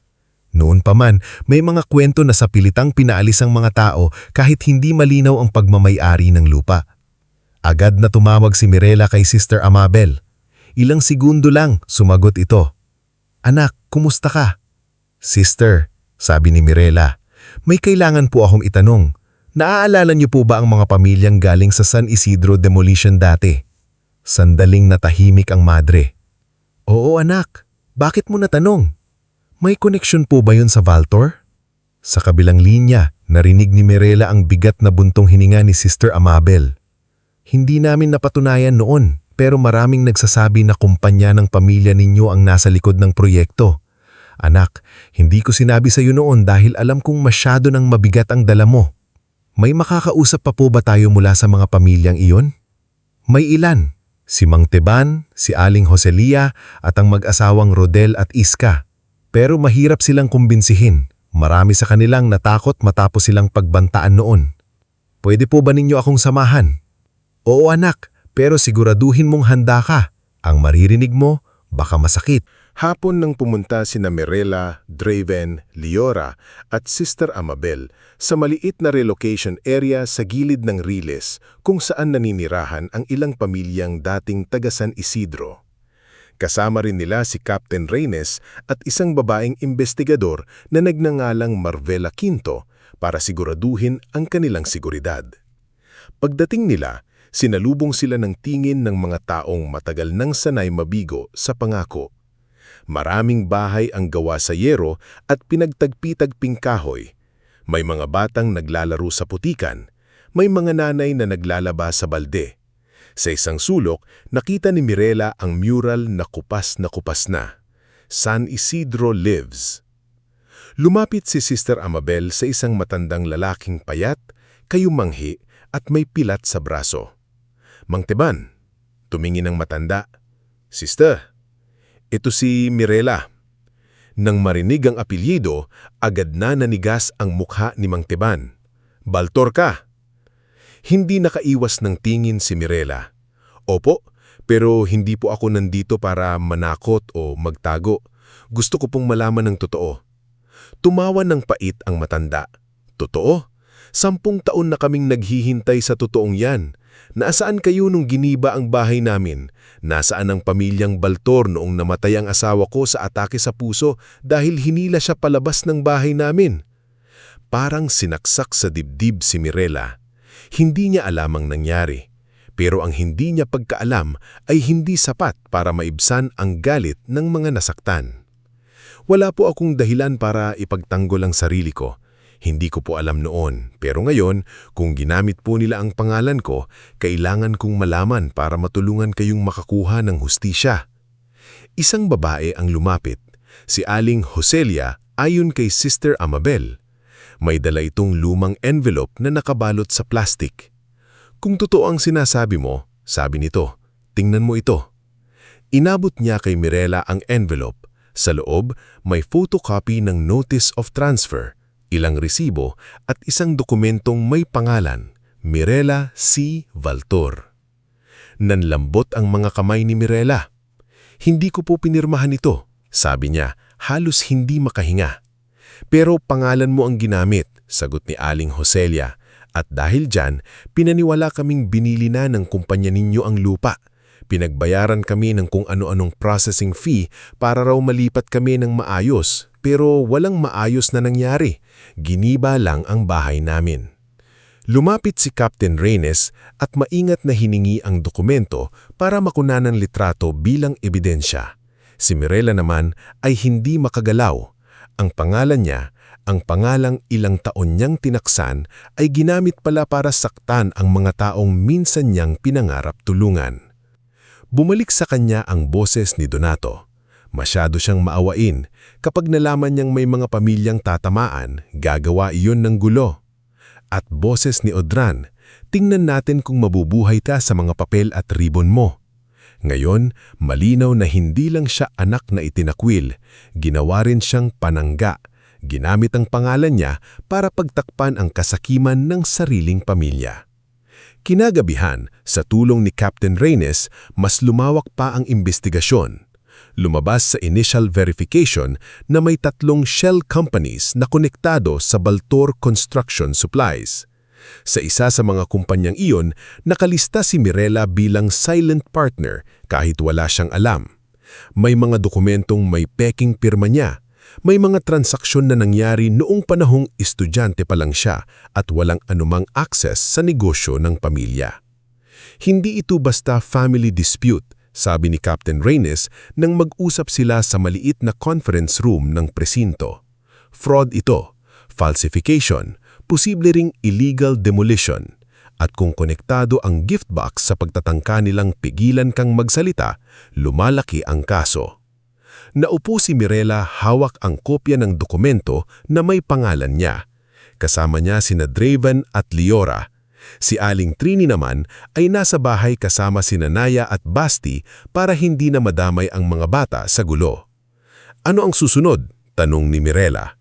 Noon pa man, may mga kwento na sa pilitang pinaalis ang mga tao kahit hindi malinaw ang pagmamay-ari ng lupa. Agad na tumawag si Mirela kay Sister Amabel. Ilang segundo lang, sumagot ito. "Anak, kumusta ka?" "Sister," sabi ni Mirela, "may kailangan po akong itanong. Naaalala niyo po ba ang mga pamilyang galing sa San Isidro Demolition dati?" Sandaling natahimik ang madre. "Oo anak, bakit mo natanong? May koneksyon po ba yun sa Valtor?" Sa kabilang linya, narinig ni Mirela ang bigat na buntong hininga ni Sister Amabel. "Hindi namin napatunayan noon. Pero maraming nagsasabi na kumpanya ng pamilya ninyo ang nasa likod ng proyekto. Anak, hindi ko sinabi sa iyo noon dahil alam kong masyado nang mabigat ang dala mo. May makakausap pa po ba tayo mula sa mga pamilyang iyon?" "May ilan. Si Mang Teban, si Aling Joselia at ang mag-asawang Rodel at Iska. Pero mahirap silang kumbinsihin. Marami sa kanilang natakot matapos silang pagbantaan noon. Pwede po ba ninyo akong samahan?" "Oo anak. Pero siguraduhin mong handa ka. Ang maririnig mo, baka masakit." Hapon nang pumunta sina Mirela, Draven, Liora at Sister Amabel sa maliit na relocation area sa gilid ng Riles kung saan naninirahan ang ilang pamilyang dating taga San Isidro. Kasama rin nila si Captain Reynes at isang babaeng investigador na nagngangalang Marvela Quinto para siguraduhin ang kanilang seguridad. Pagdating nila, sinalubong sila ng tingin ng mga taong matagal nang sanay mabigo sa pangako. Maraming bahay ang gawa sa yero at pinagtagpi-tagping kahoy. May mga batang naglalaro sa putikan. May mga nanay na naglalaba sa balde. Sa isang sulok, nakita ni Mirela ang mural na kupas na. San Isidro Lives. Lumapit si Sister Amabel sa isang matandang lalaking payat, kayumanghi at may pilat sa braso. "Mang Teban," tumingin ang matanda. "Sister, ito si Mirela." Nang marinig ang apelyido, agad na nanigas ang mukha ni Mang Teban. "Baltor ka?" Hindi nakaiwas ng tingin si Mirela. "Opo, pero hindi po ako nandito para manakot o magtago. Gusto ko pong malaman ng totoo." Tumawa ng pait ang matanda. "Totoo? 10 taon na kaming naghihintay sa totoong yan. Nasaan kayo nung giniba ang bahay namin? Nasaan ang pamilyang Baltor noong namatay ang asawa ko sa atake sa puso dahil hinila siya palabas ng bahay namin?" Parang sinaksak sa dibdib si Mirela. Hindi niya alam ang nangyari. Pero ang hindi niya pagkaalam ay hindi sapat para maibsan ang galit ng mga nasaktan. "Wala po akong dahilan para ipagtanggol ang sarili ko. Hindi ko po alam noon, pero ngayon, kung ginamit po nila ang pangalan ko, kailangan kong malaman para matulungan kayong makakuha ng hustisya." Isang babae ang lumapit, si Aling Joselia ayon kay Sister Amabel. May dala itong lumang envelope na nakabalot sa plastic. "Kung totoo ang sinasabi mo," sabi nito, "tingnan mo ito." Inabot niya kay Mirela ang envelope. Sa loob, may photocopy ng Notice of Transfer, ilang resibo at isang dokumentong may pangalan, Mirela C. Valtor. Nanlambot ang mga kamay ni Mirela. "Hindi ko po pinirmahan ito," sabi niya, halos hindi makahinga. "Pero pangalan mo ang ginamit," sagot ni Aling Joselia, "at dahil dyan, pinaniwala kaming binili na ng kumpanya ninyo ang lupa. Pinagbayaran kami ng kung ano-anong processing fee para raw malipat kami ng maayos, pero walang maayos na nangyari. Giniba lang ang bahay namin." Lumapit si Captain Reynes at maingat na hiningi ang dokumento para makunan ng litrato bilang ebidensya. Si Mirela naman ay hindi makagalaw. Ang pangalan niya, ang pangalang ilang taon niyang tinaksan, ay ginamit pala para saktan ang mga taong minsan niyang pinangarap tulungan. Bumalik sa kanya ang boses ni Donato. Masyado siyang maawain. Kapag nalaman niyang may mga pamilyang tatamaan, gagawa iyon ng gulo. At boses ni Odran, "Tingnan natin kung mabubuhay ka sa mga papel at ribon mo." Ngayon, malinaw na hindi lang siya anak na itinakwil, ginawa rin siyang panangga. Ginamit ang pangalan niya para pagtakpan ang kasakiman ng sariling pamilya. Kinagabihan, sa tulong ni Captain Reynes, mas lumawak pa ang investigasyon. Lumabas sa initial verification na may 3 shell companies na konektado sa Baltor Construction Supplies. Sa isa sa mga kumpanyang iyon, nakalista si Mirela bilang silent partner kahit wala siyang alam. May mga dokumentong may peking pirma niya. May mga transaksyon na nangyari noong panahong estudyante pa lang siya at walang anumang access sa negosyo ng pamilya. Hindi ito basta family dispute, sabi ni Captain Reynes nang mag-usap sila sa maliit na conference room ng presinto. Fraud ito, falsification, posible ring illegal demolition. At kung konektado ang gift box sa pagtatangka nilang pigilan kang magsalita, lumalaki ang kaso. Naupo si Mirela, hawak ang kopya ng dokumento na may pangalan niya. Kasama niya sina Draven at Liora. Si Aling Trini naman ay nasa bahay kasama sina Naya at Basti para hindi na madamay ang mga bata sa gulo. Ano ang susunod? Tanong ni Mirela.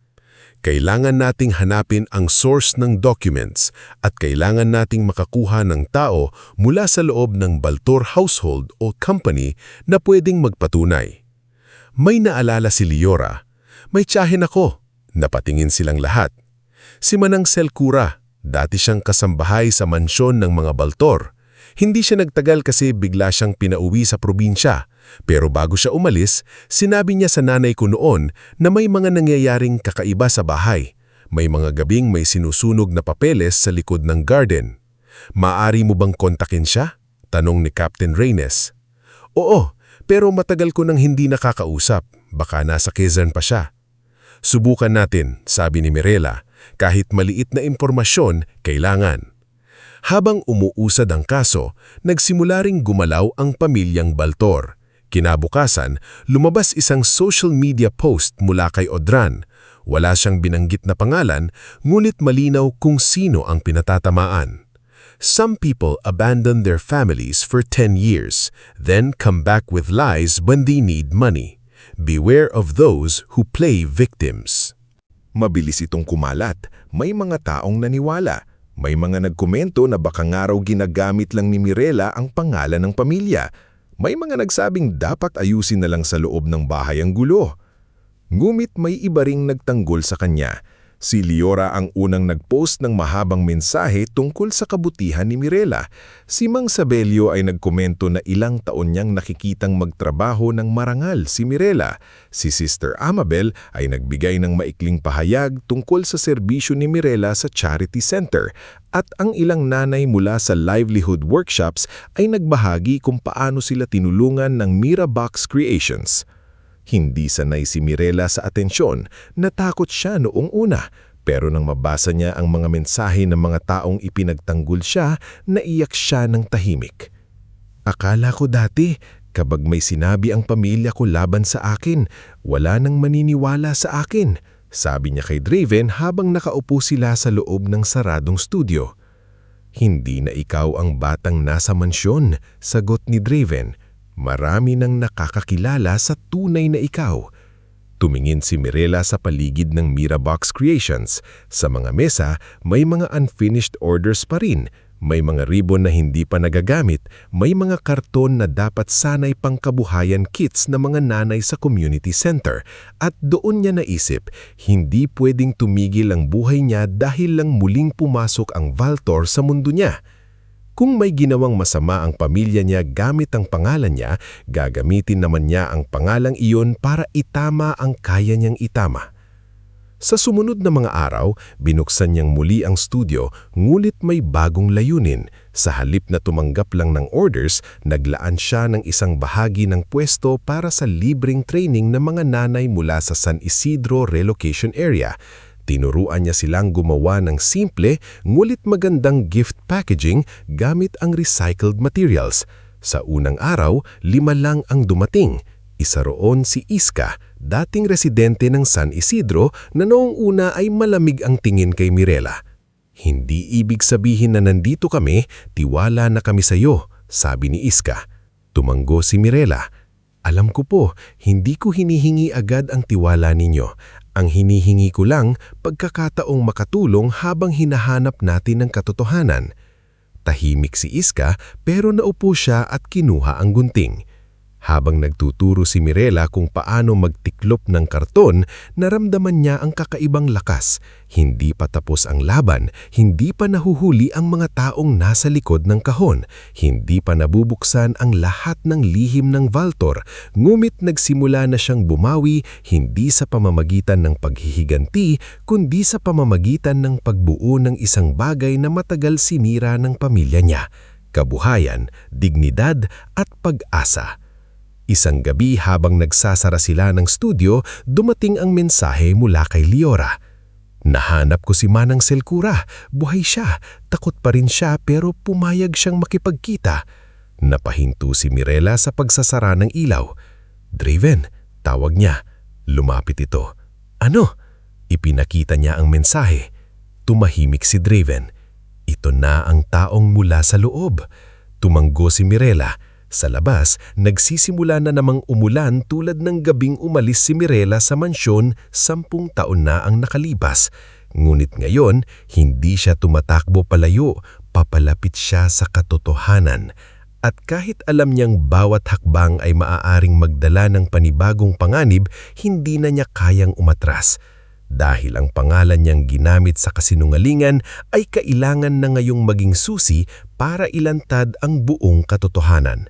Kailangan nating hanapin ang source ng documents at kailangan nating makakuha ng tao mula sa loob ng Baltor household o company na pwedeng magpatunay. May naalala si Liora. May tiyahin ako. Napatingin silang lahat. Si Manang Selcura, dati siyang kasambahay sa mansyon ng mga Baltor. Hindi siya nagtagal kasi bigla siyang pinauwi sa probinsya. Pero bago siya umalis, sinabi niya sa nanay ko noon na may mga nangyayaring kakaiba sa bahay. May mga gabing may sinusunog na papeles sa likod ng garden. Maari mo bang kontakin siya? Tanong ni Captain Reynes. Oo, pero matagal ko nang hindi nakakausap. Baka nasa Quezon pa siya. Subukan natin, sabi ni Mirela. Kahit maliit na impormasyon, kailangan. Habang umuusad ang kaso, nagsimula ring gumalaw ang pamilyang Baltor. Kinabukasan, lumabas isang social media post mula kay Odran. Wala siyang binanggit na pangalan, ngunit malinaw kung sino ang pinatatamaan. Some people abandon their families for 10 years, then come back with lies when they need money. Beware of those who play victims. Mabilis itong kumalat. May mga taong naniwala. May mga nagkomento na baka nga raw ginagamit lang ni Mirela ang pangalan ng pamilya. May mga nagsabing dapat ayusin na lang sa loob ng bahay ang gulo. Ngumit may iba ring nagtanggol sa kanya. Si Liora ang unang nagpost ng mahabang mensahe tungkol sa kabutihan ni Mirela. Si Mang Sabelio ay nagkomento na ilang taon niyang nakikitang magtrabaho ng marangal si Mirela. Si Sister Amabel ay nagbigay ng maikling pahayag tungkol sa serbisyo ni Mirela sa charity center. At ang ilang nanay mula sa livelihood workshops ay nagbahagi kung paano sila tinulungan ng Mirabox Creations. Hindi sanay si Mirela sa atensyon, natakot siya noong una, pero nang mabasa niya ang mga mensahe ng mga taong ipinagtanggol siya, naiyak siya ng tahimik. Akala ko dati, kapag may sinabi ang pamilya ko laban sa akin, wala nang maniniwala sa akin, sabi niya kay Draven habang nakaupo sila sa loob ng saradong studio. Hindi na ikaw ang batang nasa mansyon, sagot ni Draven. Marami nang nakakakilala sa tunay na ikaw. Tumingin si Mirela sa paligid ng Mirabox Creations. Sa mga mesa, may mga unfinished orders pa rin. May mga ribbon na hindi pa nagagamit. May mga karton na dapat sanay pangkabuhayan kits na mga nanay sa community center. At doon niya naisip, hindi pwedeng tumigil ang buhay niya dahil lang muling pumasok ang Baltor sa mundo niya. Kung may ginawang masama ang pamilya niya gamit ang pangalan niya, gagamitin naman niya ang pangalang iyon para itama ang kaya niyang itama. Sa sumunod na mga araw, binuksan niyang muli ang studio, ngulit may bagong layunin. Sa halip na tumanggap lang ng orders, naglaan siya ng isang bahagi ng pwesto para sa libreng training ng mga nanay mula sa San Isidro Relocation Area. Tinuruan niya silang gumawa ng simple ngulit magandang gift packaging gamit ang recycled materials. Sa unang araw, 5 lang ang dumating. Isa roon si Iska, dating residente ng San Isidro na noong una ay malamig ang tingin kay Mirela. Hindi ibig sabihin na nandito kami, tiwala na kami sa iyo, sabi ni Iska. Tumanggo si Mirela. Alam ko po, hindi ko hinihingi agad ang tiwala ninyo. Ang hinihingi ko lang pagkakataong makatulong habang hinahanap natin ng katotohanan. Tahimik si Iska pero naupo siya at kinuha ang gunting. Habang nagtuturo si Mirela kung paano magtiklop ng karton, naramdaman niya ang kakaibang lakas. Hindi pa tapos ang laban, hindi pa nahuhuli ang mga taong nasa likod ng kahon, hindi pa nabubuksan ang lahat ng lihim ng Valtor, ngumit nagsimula na siyang bumawi hindi sa pamamagitan ng paghihiganti, kundi sa pamamagitan ng pagbuo ng isang bagay na matagal sinira ng pamilya niya, kabuhayan, dignidad at pag-asa. Isang gabi habang nagsasara sila ng studio, dumating ang mensahe mula kay Liora. Nahanap ko si Manang Selkura. Buhay siya. Takot pa rin siya pero pumayag siyang makipagkita. Napahinto si Mirela sa pagsasara ng ilaw. Draven, tawag niya. Lumapit ito. Ano? Ipinakita niya ang mensahe. Tumahimik si Draven. Ito na ang taong mula sa loob. Tumanggo si Mirela. Sa labas, nagsisimula na namang umulan tulad ng gabing umalis si Mirela sa mansyon 10 taon na ang nakalipas. Ngunit ngayon, hindi siya tumatakbo palayo, papalapit siya sa katotohanan. At kahit alam niyang bawat hakbang ay maaaring magdala ng panibagong panganib, hindi na niya kayang umatras. Dahil ang pangalan niyang ginamit sa kasinungalingan ay kailangan na ngayong maging susi para ilantad ang buong katotohanan.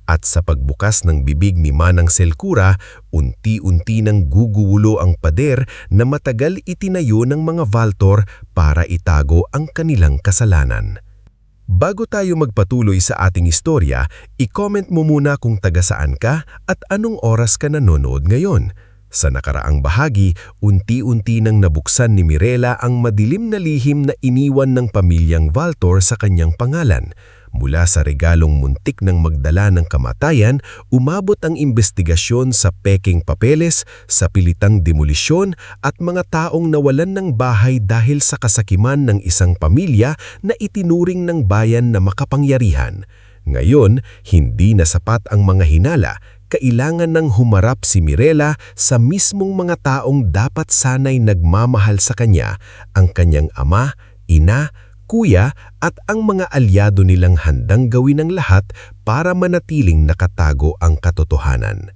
At sa pagbukas ng bibig ni Manang Selkura, unti-unti nang gugulo ang pader na matagal itinayo ng mga Valtor para itago ang kanilang kasalanan. Bago tayo magpatuloy sa ating istorya, i-comment mo muna kung taga saan ka at anong oras ka nanonood ngayon. Sa nakaraang bahagi, unti-unti nang nabuksan ni Mirela ang madilim na lihim na iniwan ng pamilyang Valtor sa kanyang pangalan. Mula sa regalong muntik ng magdala ng kamatayan, umabot ang investigasyon sa pekeng papeles, sa pilitang demolisyon at mga taong nawalan ng bahay dahil sa kasakiman ng isang pamilya na itinuring ng bayan na makapangyarihan. Ngayon, hindi na sapat ang mga hinala. Kailangan nang humarap si Mirela sa mismong mga taong dapat sanay nagmamahal sa kanya, ang kanyang ama, ina, kuya at ang mga alyado nilang handang gawin ang lahat para manatiling nakatago ang katotohanan.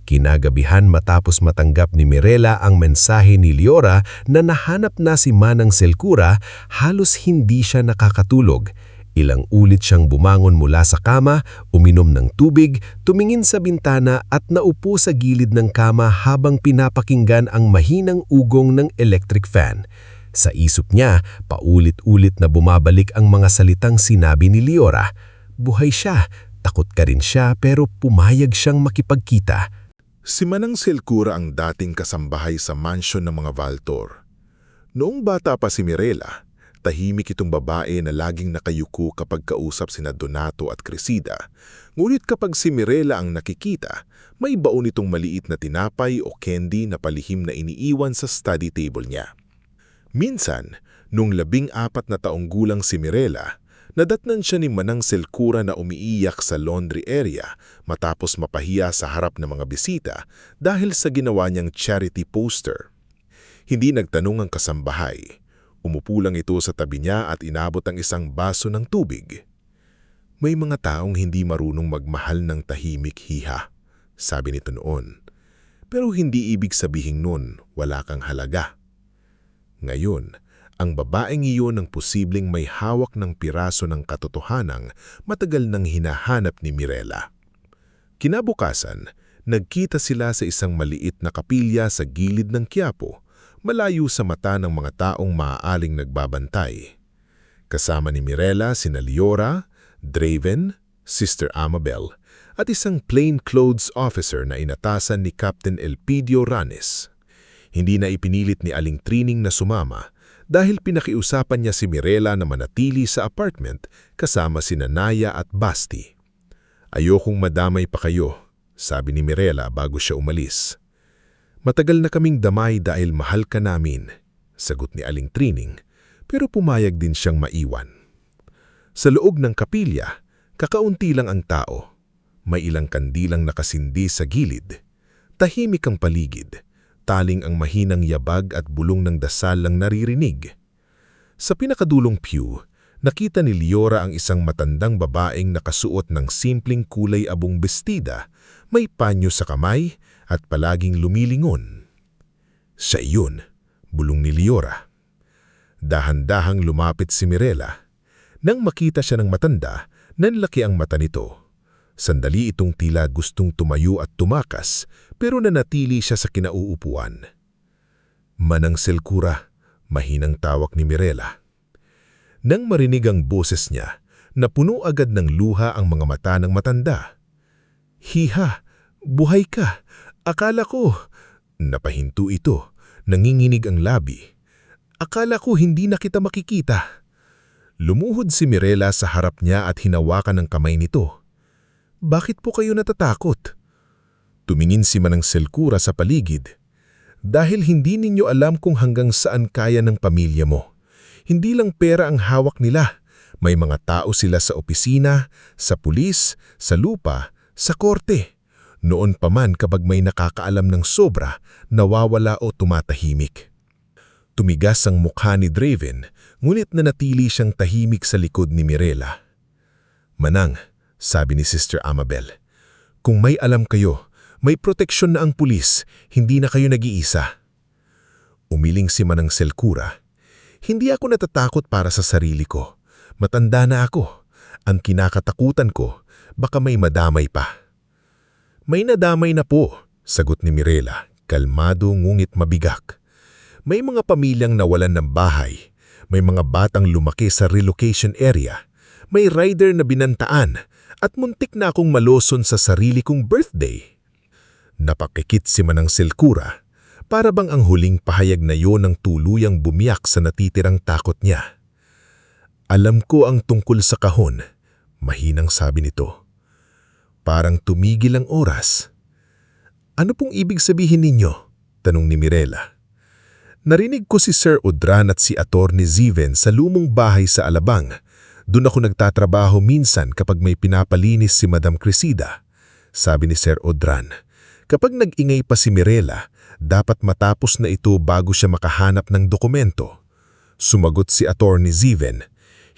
Kinagabihan matapos matanggap ni Mirela ang mensahe ni Liora na nahanap na si Manang Selkura, halos hindi siya nakakatulog. Ilang ulit siyang bumangon mula sa kama, uminom ng tubig, tumingin sa bintana at naupo sa gilid ng kama habang pinapakinggan ang mahinang ugong ng electric fan. Sa isip niya, paulit-ulit na bumabalik ang mga salitang sinabi ni Liora. Buhay siya, takot ka rin siya pero pumayag siyang makipagkita. Si Manang Selkura ang dating kasambahay sa mansyon ng mga Valtor. Noong bata pa si Mirela, tahimik itong babae na laging nakayuko kapag kausap sina Donato at Cresida. Ngunit kapag si Mirela ang nakikita, may baon itong maliit na tinapay o candy na palihim na iniiwan sa study table niya. Minsan, nung 14 na taong gulang si Mirela, nadatnan siya ni Manang Selkura na umiiyak sa laundry area matapos mapahiya sa harap ng mga bisita dahil sa ginawa niyang charity poster. Hindi nagtanong ang kasambahay. Umupo lang ito sa tabi niya at inabot ang isang baso ng tubig. May mga taong hindi marunong magmahal ng tahimik, hiha, sabi nito noon. Pero hindi ibig sabihin nun wala kang halaga. Ngayon, ang babaeng iyon ang posibleng may hawak ng piraso ng katotohanang matagal nang hinahanap ni Mirela. Kinabukasan, nagkita sila sa isang maliit na kapilya sa gilid ng Quiapo, malayo sa mata ng mga taong maaaring nagbabantay. Kasama ni Mirela sina Liora, Draven, Sister Amabel, at isang plainclothes officer na inatasan ni Captain Elpidio Ranes. Hindi na ipinilit ni Aling Trining na sumama dahil pinakiusapan niya si Mirela na manatili sa apartment kasama sina Naya at Basti. Ayokong madamay pa kayo, sabi ni Mirela bago siya umalis. Matagal na kaming damay dahil mahal ka namin, sagot ni Aling Trining, pero pumayag din siyang maiwan. Sa loob ng kapilya, kakaunti lang ang tao. May ilang kandilang nakasindi sa gilid. Tahimik ang paligid. Taling ang mahinang yabag at bulong ng dasal lang naririnig. Sa pinakadulong pew, nakita ni Leora ang isang matandang babaeng nakasuot ng simpleng kulay abong bestida, may panyo sa kamay at palaging lumilingon. Siya iyon, bulong ni Leora. Dahan-dahang lumapit si Mirela. Nang makita siya ng matanda, nanlaki ang mata nito. Sandali itong tila gustong tumayo at tumakas, pero nanatili siya sa kinauupuan. Manang Selkura, mahinang tawag ni Mirela. Nang marinig ang boses niya, napuno agad ng luha ang mga mata ng matanda. Hiha, buhay ka, akala ko. Napahinto ito, nanginginig ang labi. Akala ko hindi na kita makikita. Lumuhod si Mirela sa harap niya at hinawakan ang kamay nito. Bakit po kayo natatakot? Tumingin si Manang Selkura sa paligid. Dahil hindi ninyo alam kung hanggang saan kaya ng pamilya mo. Hindi lang pera ang hawak nila. May mga tao sila sa opisina, sa pulis, sa lupa, sa korte. Noon pa man kapag may nakakaalam ng sobra, nawawala o tumatahimik. Tumigas ang mukha ni Draven, ngunit nanatili siyang tahimik sa likod ni Mirela. Manang, sabi ni Sister Amabel, kung may alam kayo, may proteksyon na ang pulis, hindi na kayo nag-iisa. Umiling si Manang Selkura. Hindi ako natatakot para sa sarili ko. Matanda na ako. Ang kinakatakutan ko, baka may madamay pa. May nadamay na po, sagot ni Mirela, kalmado ngunit mabigak. May mga pamilyang nawalan ng bahay. May mga batang lumaki sa relocation area. May rider na binantaan at muntik na akong maloson sa sarili kong birthday. Napakikit si Manang Selkura, para bang ang huling pahayag na yon ang tuluyang bumiyak sa natitirang takot niya. Alam ko ang tungkol sa kahon, mahinang sabi nito. Parang tumigil ang oras. Ano pong ibig sabihin ninyo? Tanong ni Mirela. Narinig ko si Sir Odran at si Atty. Ziven sa lumong bahay sa Alabang. Doon ako nagtatrabaho minsan kapag may pinapalinis si Madam Crescida, sabi ni Sir Odran. Kapag nag-ingay pa si Mirela, dapat matapos na ito bago siya makahanap ng dokumento. Sumagot si Atty. Ziven,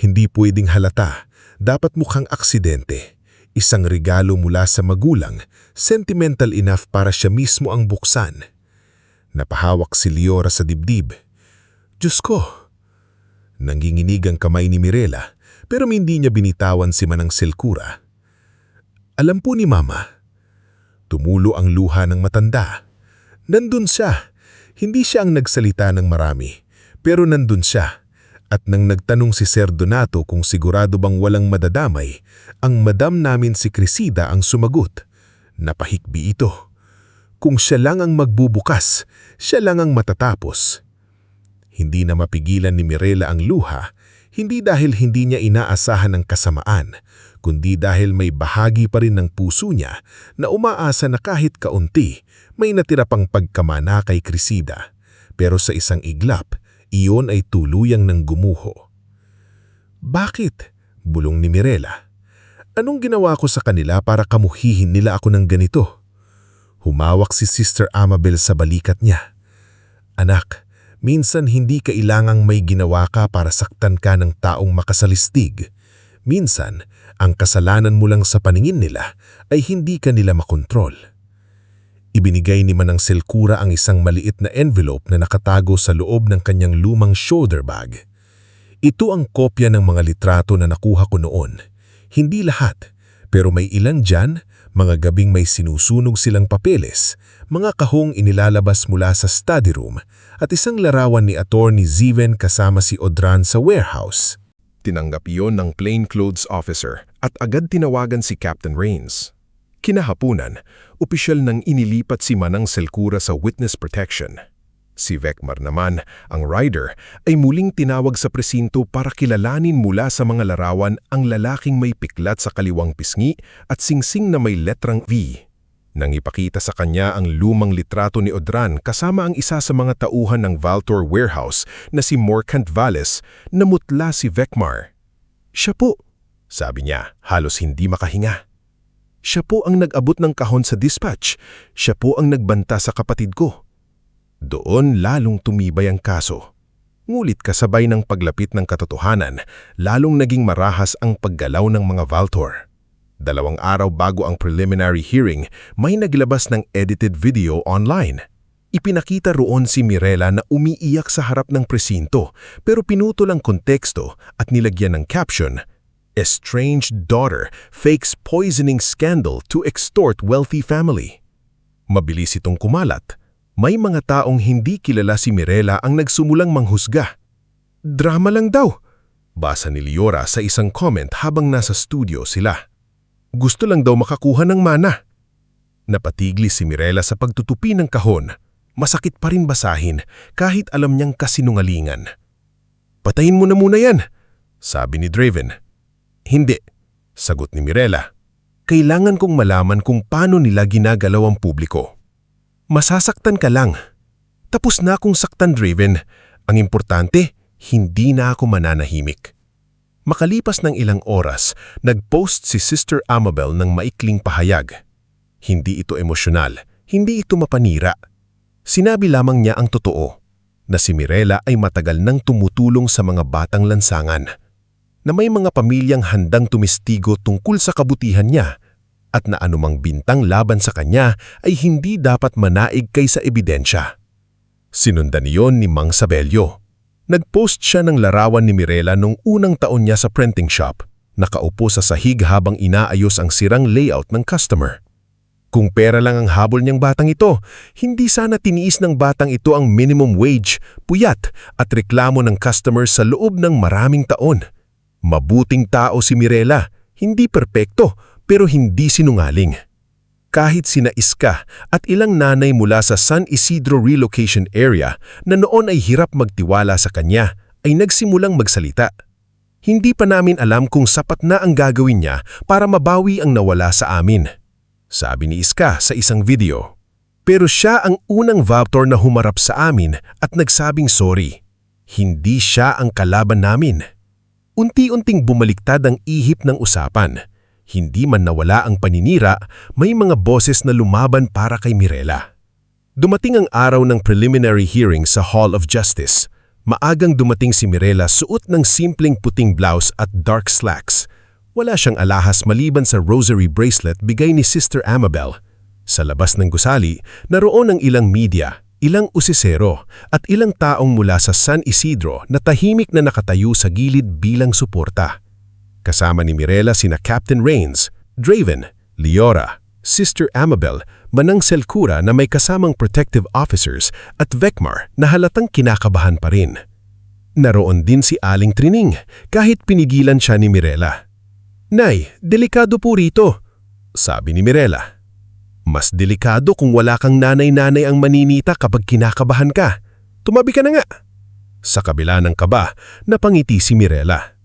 hindi pwedeng halata, dapat mukhang aksidente. Isang regalo mula sa magulang, sentimental enough para siya mismo ang buksan. Napahawak si Leora sa dibdib. Diyos ko! Nanginginig ang kamay ni Mirela, pero hindi niya binitawan si Manang Selkura. Alam po ni Mama. Tumulo ang luha ng matanda. Nandun siya. Hindi siya ang nagsalita ng marami, pero nandun siya. At nang nagtanong si Sir Donato kung sigurado bang walang madadamay, ang madam namin si Crescida ang sumagot. Napahikbi ito. Kung siya lang ang magbubukas, siya lang ang matatapos. Hindi na mapigilan ni Mirela ang luha, hindi dahil hindi niya inaasahan ang kasamaan, kundi dahil may bahagi pa rin ng puso niya na umaasa na kahit kaunti, may natira pang pagkamana kay Crescida. Pero sa isang iglap, iyon ay tuluyang nang gumuho. Bakit? Bulong ni Mirela. Anong ginawa ko sa kanila para kamuhihin nila ako ng ganito? Humawak si Sister Amabel sa balikat niya. Anak, minsan hindi kailangang may ginawa ka para saktan ka ng taong makasalistig. Minsan, ang kasalanan mo lang sa paningin nila ay hindi ka nila makontrol. Ibinigay ni Manang Selkura ang isang maliit na envelope na nakatago sa loob ng kanyang lumang shoulder bag. Ito ang kopya ng mga litrato na nakuha ko noon. Hindi lahat, pero may ilan dyan, mga gabing may sinusunog silang papeles, mga kahong inilalabas mula sa study room, at isang larawan ni Atty. Ziven kasama si Odran sa warehouse. Tinanggap iyon ng plainclothes officer at agad tinawagan si Captain Rains. Kinahapunan, opisyal nang inilipat si Manang Selkura sa witness protection. Si Vecmar naman, ang rider, ay muling tinawag sa presinto para kilalanin mula sa mga larawan ang lalaking may piklat sa kaliwang pisngi at singsing na may letrang V. Nang ipakita sa kanya ang lumang litrato ni Odran kasama ang isa sa mga tauhan ng Valtor Warehouse na si Morcant Valles, namutla si Vecmar. Siya po, sabi niya, halos hindi makahinga. Siya po ang nag-abot ng kahon sa dispatch. Siya po ang nagbanta sa kapatid ko. Doon lalong tumibay ang kaso. Ngulit kasabay ng paglapit ng katotohanan, lalong naging marahas ang paggalaw ng mga Valtor. 2 araw bago ang preliminary hearing, may naglabas ng edited video online. Ipinakita roon si Mirela na umiiyak sa harap ng presinto pero pinutol ang konteksto at nilagyan ng caption, "Estranged daughter fakes poisoning scandal to extort wealthy family." Mabilis itong kumalat. May mga taong hindi kilala si Mirela ang nagsumulang manghusga. Drama lang daw, basa ni Liora sa isang comment habang nasa studio sila. Gusto lang daw makakuha ng mana. Napatigli si Mirela sa pagtutupi ng kahon. Masakit pa rin basahin kahit alam niyang kasinungalingan. "Patayin mo na muna yan," sabi ni Draven. "Hindi," sagot ni Mirela. "Kailangan kong malaman kung paano nila ginagalaw ang publiko." "Masasaktan ka lang. Tapos na akong saktan, Draven. Ang importante, hindi na ako mananahimik." Makalipas ng ilang oras, nag-post si Sister Amabel ng maikling pahayag. Hindi ito emosyonal, hindi ito mapanira. Sinabi lamang niya ang totoo, na si Mirela ay matagal nang tumutulong sa mga batang lansangan, na may mga pamilyang handang tumistigo tungkol sa kabutihan niya, at na anumang bintang laban sa kanya ay hindi dapat manaig kaysa ebidensya. Sinundan iyon ni Mang Sabelio. Nag-post siya ng larawan ni Mirela nung unang taon niya sa printing shop, nakaupo sa sahig habang inaayos ang sirang layout ng customer. Kung pera lang ang habol niyang batang ito, hindi sana tiniis ng batang ito ang minimum wage, puyat at reklamo ng customer sa loob ng maraming taon. Mabuting tao si Mirela, hindi perpekto pero hindi sinungaling. Kahit sina Iska at ilang nanay mula sa San Isidro relocation area na noon ay hirap magtiwala sa kanya, ay nagsimulang magsalita. Hindi pa namin alam kung sapat na ang gagawin niya para mabawi ang nawala sa amin, sabi ni Iska sa isang video. Pero siya ang unang Valtor na humarap sa amin at nagsabing sorry. Hindi siya ang kalaban namin. Unti-unting bumaliktad ang ihip ng usapan. Hindi man nawala ang paninira, may mga boses na lumaban para kay Mirela. Dumating ang araw ng preliminary hearing sa Hall of Justice. Maagang dumating si Mirela suot ng simpleng puting blouse at dark slacks. Wala siyang alahas maliban sa rosary bracelet bigay ni Sister Amabel. Sa labas ng gusali, naroon ang ilang media, ilang usisero at ilang taong mula sa San Isidro na tahimik na nakatayo sa gilid bilang suporta. Kasama ni Mirela sina Captain Rains, Draven, Liora, Sister Amabel, Manang Selcura na may kasamang protective officers at Vecmar na halatang kinakabahan pa rin. Naroon din si Aling Trining kahit pinigilan siya ni Mirela. "Nay, delikado po rito," sabi ni Mirela. "Mas delikado kung wala kang nanay-nanay ang maninita kapag kinakabahan ka. Tumabi ka na nga." Sa kabila ng kaba, napangiti si Mirela.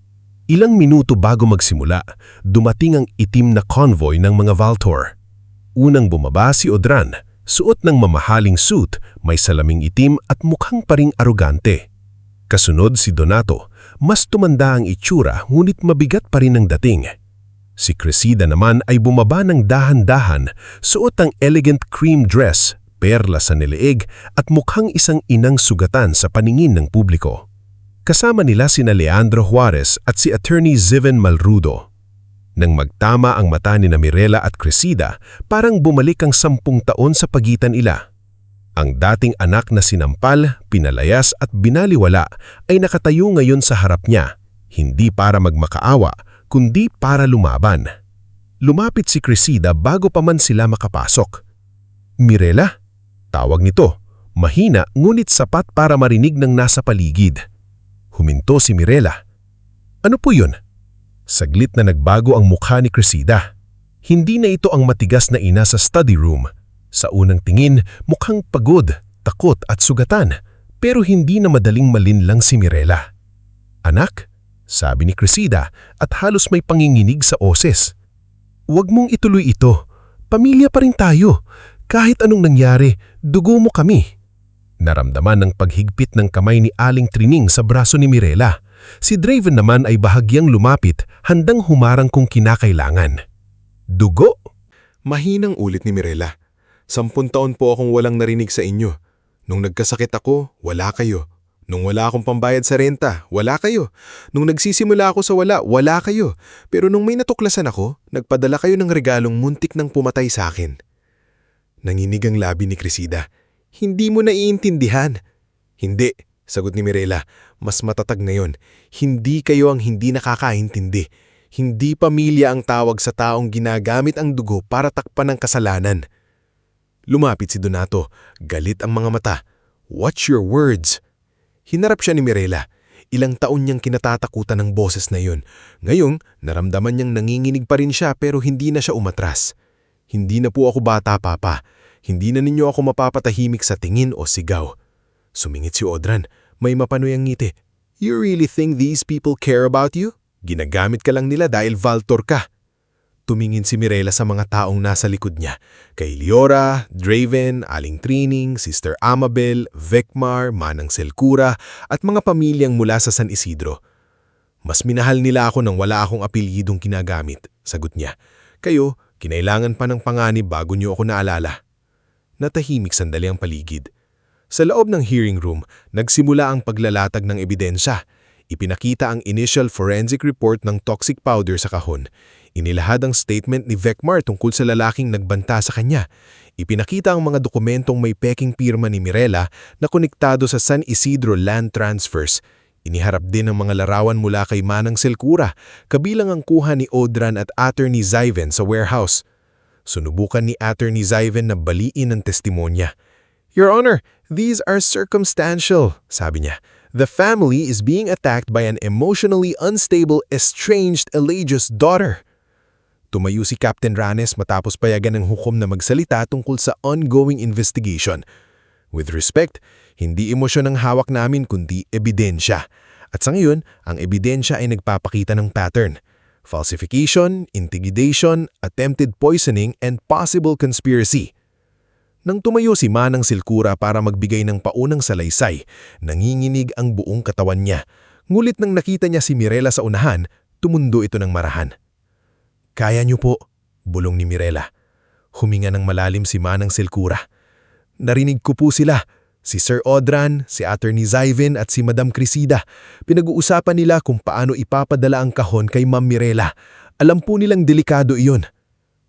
Ilang minuto bago magsimula, dumating ang itim na convoy ng mga Valtor. Unang bumaba si Odran, suot ng mamahaling suit, may salaming itim at mukhang paring arogante. Kasunod si Donato, mas tumanda ang itsura ngunit mabigat pa rin ang dating. Si Cressida naman ay bumaba ng dahan-dahan, suot ang elegant cream dress, perla sa niliig at mukhang isang inang sugatan sa paningin ng publiko. Kasama nila sina Leandro Juarez at si Attorney Ziven Malrudo. Nang magtama ang mata ni Mirela at Cressida, parang bumalik ang 10 taon sa pagitan nila. Ang dating anak na sinampal, pinalayas at binaliwala ay nakatayo ngayon sa harap niya, hindi para magmakaawa, kundi para lumaban. Lumapit si Cressida bago pa man sila makapasok. "Mirela?" Tawag nito, mahina ngunit sapat para marinig ng nasa paligid. Huminto si Mirela. "Ano po yun?" Saglit na nagbago ang mukha ni Cressida. Hindi na ito ang matigas na ina sa study room. Sa unang tingin, mukhang pagod, takot at sugatan, pero hindi na madaling malinlang si Mirela. "Anak?" sabi ni Cressida at halos may panginginig sa oses. "Huwag mong ituloy ito. Pamilya pa rin tayo. Kahit anong nangyari, dugo mo kami." Naramdaman ng paghigpit ng kamay ni Aling Trining sa braso ni Mirela. Si Draven naman ay bahagyang lumapit, handang humarang kung kinakailangan. "Dugo?" Mahinang ulit ni Mirela. 10 taon po akong walang narinig sa inyo. Nung nagkasakit ako, wala kayo. Nung wala akong pambayad sa renta, wala kayo. Nung nagsisimula ako sa wala kayo. Pero nung may natuklasan ako, nagpadala kayo ng regalong muntik nang pumatay sa akin. Nanginig ang labi ni Crisida. Hindi mo naiintindihan. Hindi, sagot ni Mirela. Mas matatag ngayon. Hindi kayo ang hindi nakakaintindi. Hindi pamilya ang tawag sa taong ginagamit ang dugo para takpan ng kasalanan. Lumapit si Donato. Galit ang mga mata. Watch your words. Hinarap siya ni Mirela. Ilang taon niyang kinatatakutan ng boses na yun. Ngayong, naramdaman niyang nanginginig pa rin siya pero hindi na siya umatras. Hindi na po ako bata, Papa. Hindi na ninyo ako mapapatahimik sa tingin o sigaw. Sumingit si Audran. May mapanoy ang ngiti. You really think these people care about you? Ginagamit ka lang nila dahil Valtor ka. Tumingin si Mirela sa mga taong nasa likod niya. Kay Liora, Draven, Aling Trining, Sister Amabel, Vecmar, Manang Selcura at mga pamilyang mula sa San Isidro. Mas minahal nila ako nang wala akong apelyidong kinagamit, sagot niya. Kayo, kinailangan pa ng panganib bago niyo ako naalala. Natahimik sandali ang paligid. Sa loob ng hearing room, nagsimula ang paglalatag ng ebidensya. Ipinakita ang initial forensic report ng toxic powder sa kahon. Inilahad ang statement ni Vecmar tungkol sa lalaking nagbanta sa kanya. Ipinakita ang mga dokumentong may peking pirma ni Mirela na konektado sa San Isidro land transfers. Iniharap din ang mga larawan mula kay Manang Selcura, kabilang ang kuha ni Audran at Attorney Zyven sa warehouse. Sunubukan ni Attorney Zyven na baliin ang testimonya. Your Honor, these are circumstantial, sabi niya. The family is being attacked by an emotionally unstable, estranged, allegious daughter. Tumayo si Captain Ranes matapos payagan ng hukom na magsalita tungkol sa ongoing investigation. With respect, hindi emosyon ang hawak namin kundi ebidensya. At sa ngayon, ang ebidensya ay nagpapakita ng pattern. Falsification, intimidation, attempted poisoning, and possible conspiracy. Nang tumayo si Manang Selcura para magbigay ng paunang salaysay, nanginginig ang buong katawan niya. Ngulit nang nakita niya si Mirela sa unahan, tumundo ito ng marahan. Kaya niyo po, bulong ni Mirela. Huminga ng malalim si Manang Selcura. Narinig ko po sila, si Sir Audran, si Attorney Zyven at si Madam Crisida. Pinag-uusapan nila kung paano ipapadala ang kahon kay Ma'am Mirela. Alam po nilang delikado iyon.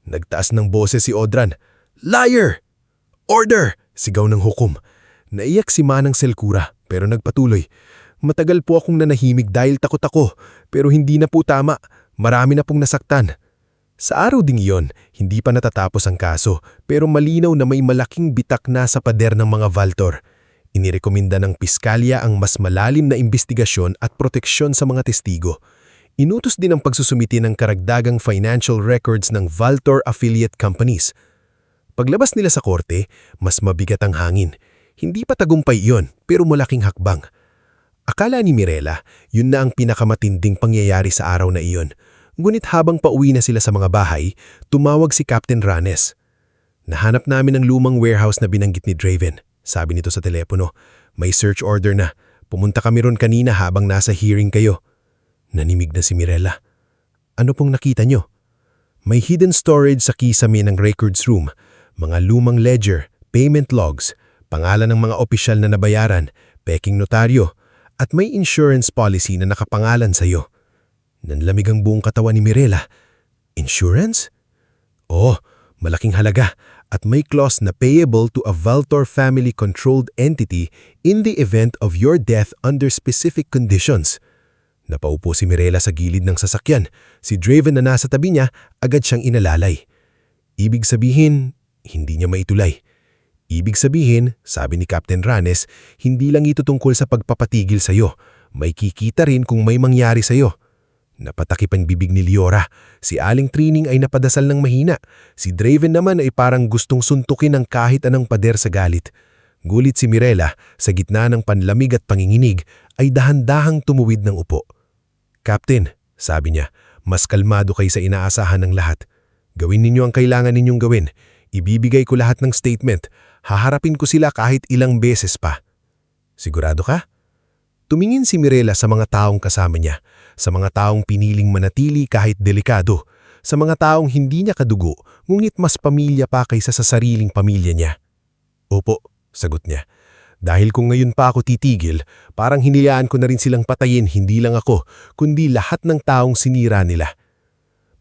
Nagtaas ng boses si Audran. Liar! Order! Sigaw ng hukom. Naiyak si Manang Selcura pero nagpatuloy. Matagal po akong nanahimik dahil takot ako pero hindi na po tama. Marami na pong nasaktan. Sa araw ding iyon, hindi pa natatapos ang kaso pero malinaw na may malaking bitak na sa pader ng mga Valtor. Inirekomenda ng piskalya ang mas malalim na imbestigasyon at proteksyon sa mga testigo. Inutos din ang pagsusumiti ng karagdagang financial records ng Valtor affiliate companies. Paglabas nila sa korte, mas mabigat ang hangin. Hindi pa tagumpay iyon, pero malaking hakbang. Akala ni Mirela, yun na ang pinakamatinding pangyayari sa araw na iyon. Ngunit habang pauwi na sila sa mga bahay, tumawag si Captain Ranes. Nahanap namin ang lumang warehouse na binanggit ni Draven, sabi nito sa telepono. May search order na. Pumunta kami ron kanina habang nasa hearing kayo. Nanimig na si Mirela. Ano pong nakita nyo? May hidden storage sa kisame ng records room. Mga lumang ledger, payment logs, pangalan ng mga opisyal na nabayaran, peking notaryo, at may insurance policy na nakapangalan sa iyo. Nanlamig ang buong katawan ni Mirela. Insurance? Oh, malaking halaga at may clause na payable to a Valtor family-controlled entity in the event of your death under specific conditions. Napaupo si Mirela sa gilid ng sasakyan. Si Draven na nasa tabi niya, agad siyang inalalay. Ibig sabihin, hindi niya maitulay. Ibig sabihin, sabi ni Captain Ranes, hindi lang ito tungkol sa pagpapatigil sa iyo. May kikita rin kung may mangyari sa iyo. Napatakip ang bibig ni Liora. Si Aling Trining ay napadasal ng mahina. Si Draven naman ay parang gustong suntukin ng kahit anong pader sa galit. Gulit si Mirela, sa gitna ng panlamig at panginginig, ay dahan-dahang tumuwid ng upo. Captain, sabi niya, mas kalmado kayo sa inaasahan ng lahat. Gawin ninyo ang kailangan ninyong gawin. Ibibigay ko lahat ng statement. Haharapin ko sila kahit ilang beses pa. Sigurado ka? Tumingin si Mirela sa mga taong kasama niya, sa mga taong piniling manatili kahit delikado, sa mga taong hindi niya kadugo, ngunit mas pamilya pa kaysa sa sariling pamilya niya. Opo, sagot niya. Dahil kung ngayon pa ako titigil, parang hinayaan ko na rin silang patayin hindi lang ako, kundi lahat ng taong sinira nila.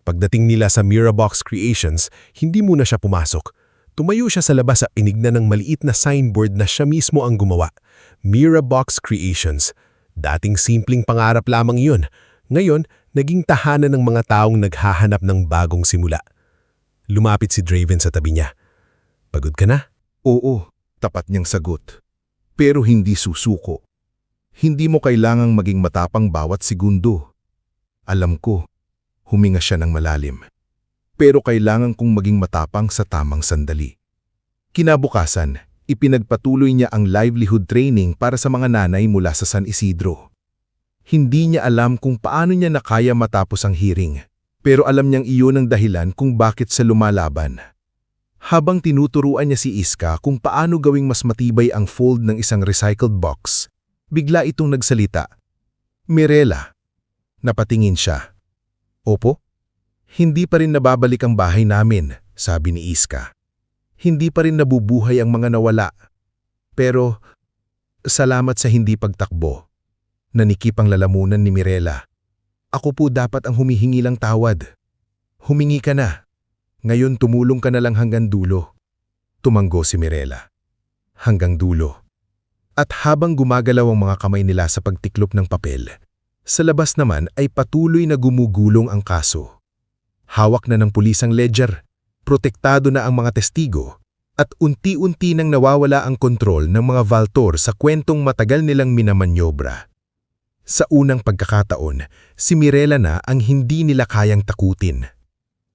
Pagdating nila sa Mirabox Creations, hindi muna siya pumasok. Tumayo siya sa labas at inignan ng maliit na signboard na siya mismo ang gumawa. Mirabox Creations. Dating simpleng pangarap lamang iyon. Ngayon, naging tahanan ng mga taong naghahanap ng bagong simula. Lumapit si Draven sa tabi niya. Pagod ka na? Oo, tapat niyang sagot. Pero hindi susuko. Hindi mo kailangang maging matapang bawat segundo. Alam ko, huminga siya ng malalim. Pero kailangan kong maging matapang sa tamang sandali. Kinabukasan, ipinagpatuloy niya ang livelihood training para sa mga nanay mula sa San Isidro. Hindi niya alam kung paano niya nakaya matapos ang hearing, pero alam niyang iyon ang dahilan kung bakit siya lumalaban. Habang tinuturuan niya si Iska kung paano gawing mas matibay ang fold ng isang recycled box, bigla itong nagsalita. Mirela. Napatingin siya. Opo? Hindi pa rin nababalik ang bahay namin, sabi ni Iska. Hindi pa rin nabubuhay ang mga nawala. Pero, salamat sa hindi pagtakbo. Nanikip ang lalamunan ni Mirela. Ako po dapat ang humihingi lang tawad. Humingi ka na. Ngayon tumulong ka na lang hanggang dulo. Tumanggo si Mirela. Hanggang dulo. At habang gumagalaw ang mga kamay nila sa pagtiklop ng papel, sa labas naman ay patuloy na gumugulong ang kaso. Hawak na ng pulis ang ledger, protektado na ang mga testigo, at unti-unti nang nawawala ang kontrol ng mga Valtor sa kwentong matagal nilang minamanyobra. Sa unang pagkakataon, si Mirela na ang hindi nila kayang takutin.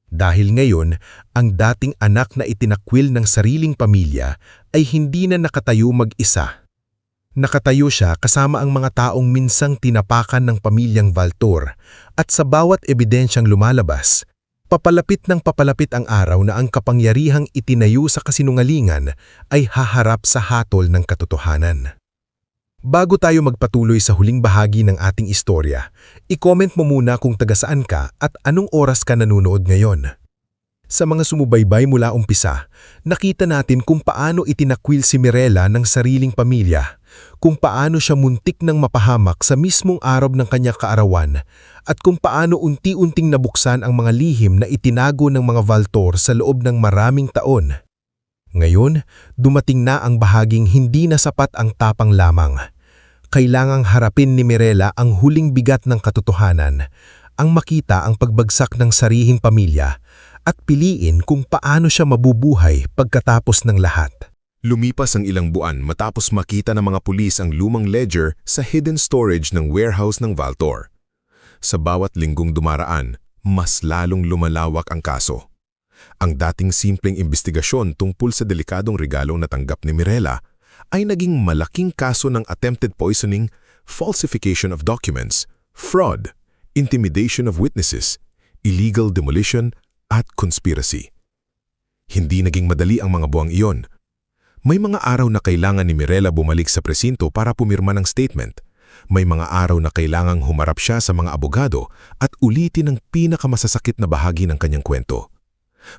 Dahil ngayon, ang dating anak na itinakwil ng sariling pamilya ay hindi na nakatayo mag-isa. Nakatayo siya kasama ang mga taong minsang tinapakan ng pamilyang Valtor at sa bawat ebidensyang lumalabas, papalapit ng papalapit ang araw na ang kapangyarihang itinayo sa kasinungalingan ay haharap sa hatol ng katotohanan. Bago tayo magpatuloy sa huling bahagi ng ating istorya, i-comment mo muna kung taga-saan ka at anong oras ka nanonood ngayon. Sa mga sumubaybay mula umpisa, nakita natin kung paano itinakwil si Mirela ng sariling pamilya, kung paano siya muntik ng mapahamak sa mismong araw ng kanyang kaarawan, at kung paano unti-unting nabuksan ang mga lihim na itinago ng mga Valtor sa loob ng maraming taon. Ngayon, dumating na ang bahaging hindi na sapat ang tapang lamang. Kailangang harapin ni Mirela ang huling bigat ng katotohanan, ang makita ang pagbagsak ng sarihing pamilya, at piliin kung paano siya mabubuhay pagkatapos ng lahat. Lumipas ang ilang buwan matapos makita ng mga pulis ang lumang ledger sa hidden storage ng warehouse ng Valtor. Sa bawat linggong dumaraan, mas lalong lumalawak ang kaso. Ang dating simpleng investigasyon tungkol sa delikadong regalong natanggap ni Mirela ay naging malaking kaso ng attempted poisoning, falsification of documents, fraud, intimidation of witnesses, illegal demolition, at conspiracy. Hindi naging madali ang mga buwang iyon. May mga araw na kailangan ni Mirela bumalik sa presinto para pumirma ng statement. May mga araw na kailangang humarap siya sa mga abogado at ulitin ang pinakamasasakit na bahagi ng kanyang kwento.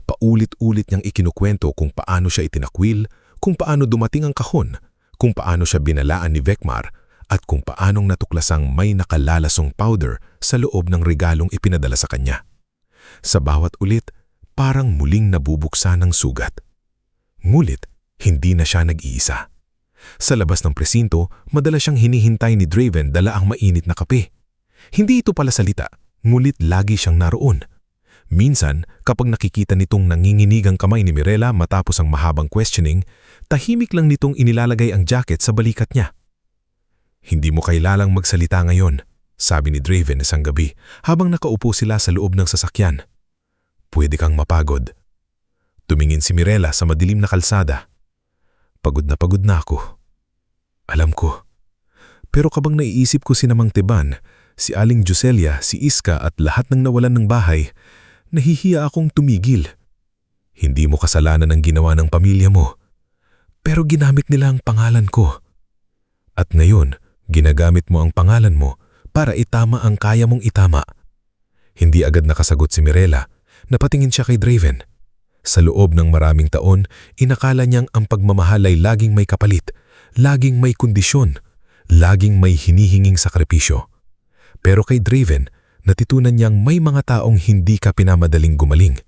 Paulit-ulit niyang ikinukwento kung paano siya itinakwil, kung paano dumating ang kahon, kung paano siya binalaan ni Vecmar, at kung paanong natuklasang may nakalalasong powder sa loob ng regalong ipinadala sa kanya. Sa bawat ulit, parang muling nabubuksan ng sugat. Ngulit, hindi na siya nag-iisa. Sa labas ng presinto, madalas siyang hinihintay ni Draven dala ang mainit na kape. Hindi ito pala salita, ngulit lagi siyang naroon. Minsan, kapag nakikita nitong nanginginig ang kamay ni Mirela matapos ang mahabang questioning, tahimik lang nitong inilalagay ang jacket sa balikat niya. Hindi mo kailangang magsalita ngayon, sabi ni Draven isang gabi habang nakaupo sila sa loob ng sasakyan. Pwede kang mapagod. Tumingin si Mirela sa madilim na kalsada. Pagod na ako. Alam ko. Pero kabang naiisip ko si Namang Teban, si Aling Joselia, si Iska at lahat ng nawalan ng bahay, nahihiya akong tumigil. Hindi mo kasalanan ang ginawa ng pamilya mo, pero ginamit nila ang pangalan ko. At ngayon, ginagamit mo ang pangalan mo para itama ang kaya mong itama. Hindi agad nakasagot si Mirela, Napatingin siya kay Draven. Sa loob ng maraming taon, inakala niyang ang pagmamahal ay laging may kapalit, laging may kondisyon, laging may hinihinging sakripisyo. Pero kay Draven, natutunan niyang may mga taong hindi ka pinamadaling gumaling.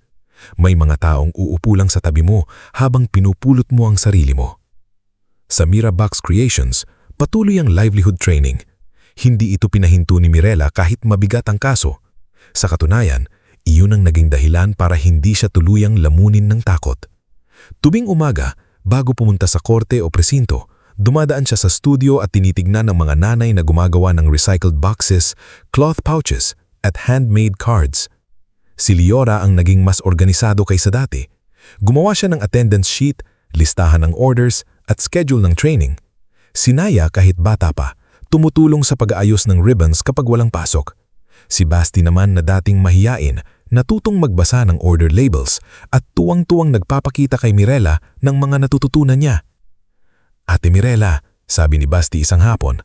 May mga taong uupo lang sa tabi mo habang pinupulot mo ang sarili mo. Sa Mirabox Creations, patuloy ang livelihood training. Hindi ito pinahinto ni Mirela kahit mabigat ang kaso. Sa katunayan, iyon ang naging dahilan para hindi siya tuluyang lamunin ng takot. Tuwing umaga, bago pumunta sa korte o presinto, dumadaan siya sa studio at tinitignan ng mga nanay na gumagawa ng recycled boxes, cloth pouches, at handmade cards. Si Liora ang naging mas organisado kaysa dati. Gumawa siya ng attendance sheet, listahan ng orders, at schedule ng training. Si Naya kahit bata pa, tumutulong sa pag-aayos ng ribbons kapag walang pasok. Si Basti naman na dating mahiyain, natutong magbasa ng order labels at tuwang-tuwang nagpapakita kay Mirela ng mga natututunan niya. Ate Mirela, sabi ni Basti isang hapon,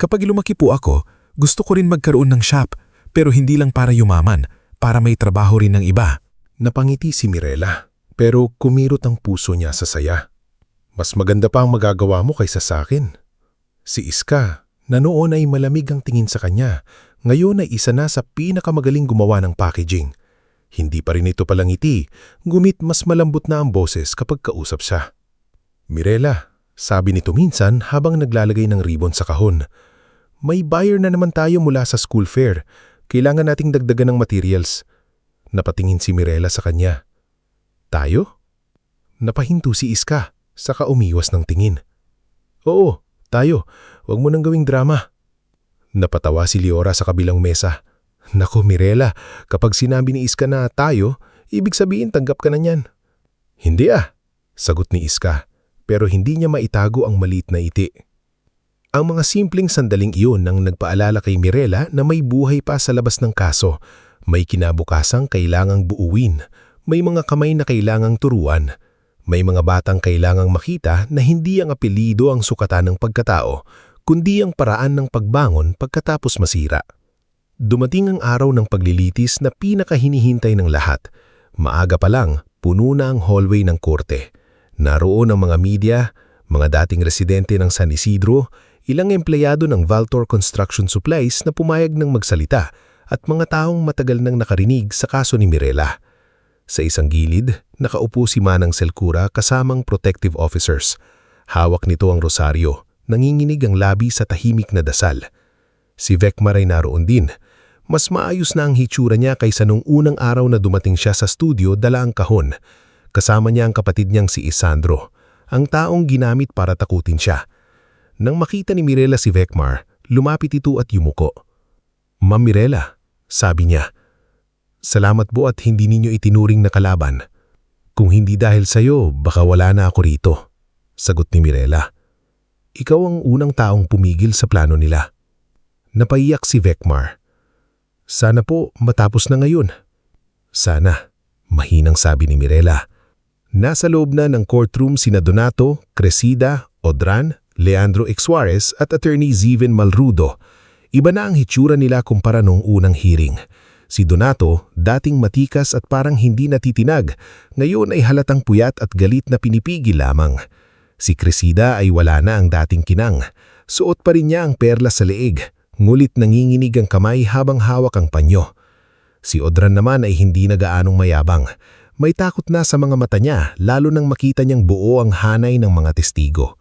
kapag lumaki po ako, gusto ko rin magkaroon ng shop, pero hindi lang para yumaman, para may trabaho rin ng iba. Napangiti si Mirela, pero kumirot ang puso niya sa saya. Mas maganda pa ang magagawa mo kaysa sa akin. Si Iska, na noon ay malamig ang tingin sa kanya, ngayon ay isa na sa pinakamagaling gumawa ng packaging. Hindi pa rin ito palangiti, gumit mas malambot na ang boses kapag kausap siya. Mirela, sabi nito minsan habang naglalagay ng ribbon sa kahon. May buyer na naman tayo mula sa school fair. Kailangan nating dagdagan ng materials. Napatingin si Mirela sa kanya. Tayo? Napahinto si Iska, saka umiwas ng tingin. Oo, tayo. Huwag mo nang gawing drama. Napatawa si Liora sa kabilang mesa. Naku Mirela, kapag sinabi ni Iska na tayo, ibig sabihin tanggap ka na niyan. Hindi sagot ni Iska, pero hindi niya maitago ang maliit na iti. Ang mga simpleng sandaling iyon ang nagpaalala kay Mirela na may buhay pa sa labas ng kaso. May kinabukasang kailangang buuin. May mga kamay na kailangang turuan. May mga batang kailangang makita na hindi ang apelido ang sukatan ng pagkatao, kundi ang paraan ng pagbangon pagkatapos masira. Dumating ang araw ng paglilitis na pinakahinihintay ng lahat. Maaga pa lang, puno na ang hallway ng korte. Naroon ang mga media, mga dating residente ng San Isidro, ilang empleyado ng Valtor Construction Supplies na pumayag ng magsalita at mga taong matagal nang nakarinig sa kaso ni Mirela. Sa isang gilid, nakaupo si Manang Selcura kasamang protective officers. Hawak nito ang rosaryo, nanginginig ang labi sa tahimik na dasal. Si Vecmar ay naroon din. Mas maayos na ang hitsura niya kaysa nung unang araw na dumating siya sa studio dala ang kahon. Kasama niya ang kapatid niyang si Isandro, ang taong ginamit para takutin siya. Nang makita ni Mirela si Vecmar, lumapit ito at yumuko. Ma'am Mirela, sabi niya. Salamat po at hindi ninyo itinuring na kalaban. Kung hindi dahil sa'yo, baka wala na ako rito, sagot ni Mirela. Ikaw ang unang taong pumigil sa plano nila. Napaiyak si Vecmar. Sana po matapos na ngayon. Sana, mahinang sabi ni Mirela. Nasa loob na ng courtroom sina Donato, Cresida, Odran, Leandro Exuarez at Attorney Ziven Malrudo. Iba na ang hitsura nila kumpara noong unang hearing. Si Donato, dating matikas at parang hindi natitinag, ngayon ay halatang puyat at galit na pinipigil lamang. Si Cresida ay wala na ang dating kinang. Suot pa rin niya ang perla sa leeg, ngulit nanginginig ang kamay habang hawak ang panyo. Si Odran naman ay hindi na gaanong mayabang. May takot na sa mga mata niya lalo nang makita niyang buo ang hanay ng mga testigo.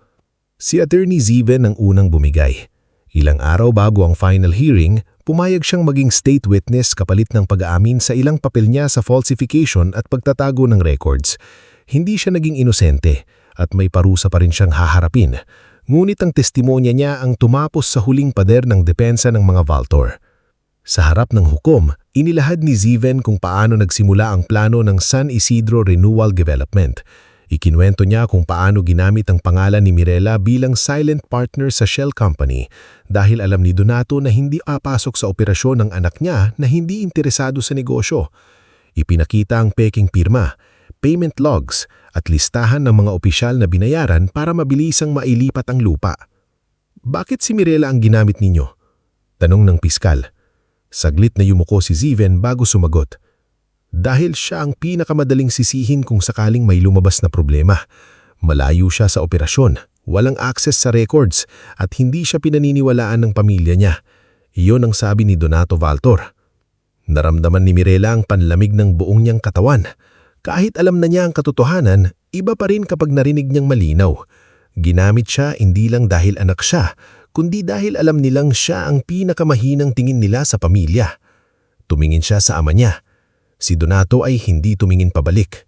Si Attorney Ziven ang unang bumigay. Ilang araw bago ang final hearing, pumayag siyang maging state witness kapalit ng pag-aamin sa ilang papel niya sa falsification at pagtatago ng records. Hindi siya naging inosente at may parusa pa rin siyang haharapin. Ngunit ang testimonya niya ang tumapos sa huling pader ng depensa ng mga Valtor. Sa harap ng hukom, inilahad ni Ziven kung paano nagsimula ang plano ng San Isidro Renewal Development. Ikinuwento niya kung paano ginamit ang pangalan ni Mirela bilang silent partner sa Shell Company dahil alam ni Donato na hindi papasok sa operasyon ng anak niya na hindi interesado sa negosyo. Ipinakita ang peking pirma, payment logs at listahan ng mga opisyal na binayaran para mabilisang mailipat ang lupa. Bakit si Mirela ang ginamit ninyo? Tanong ng piskal. Saglit na yumuko si Ziven bago sumagot. Dahil siya ang pinakamadaling sisihin kung sakaling may lumabas na problema. Malayo siya sa operasyon, walang access sa records at hindi siya pinaniniwalaan ng pamilya niya. Iyon ang sabi ni Donato Valtor. Naramdaman ni Mirela ang panlamig ng buong niyang katawan. Kahit alam na niya ang katotohanan, iba pa rin kapag narinig niyang malinaw. Ginamit siya hindi lang dahil anak siya, kundi dahil alam nilang siya ang pinakamahinang tingin nila sa pamilya. Tumingin siya sa ama niya. Si Donato ay hindi tumingin pabalik.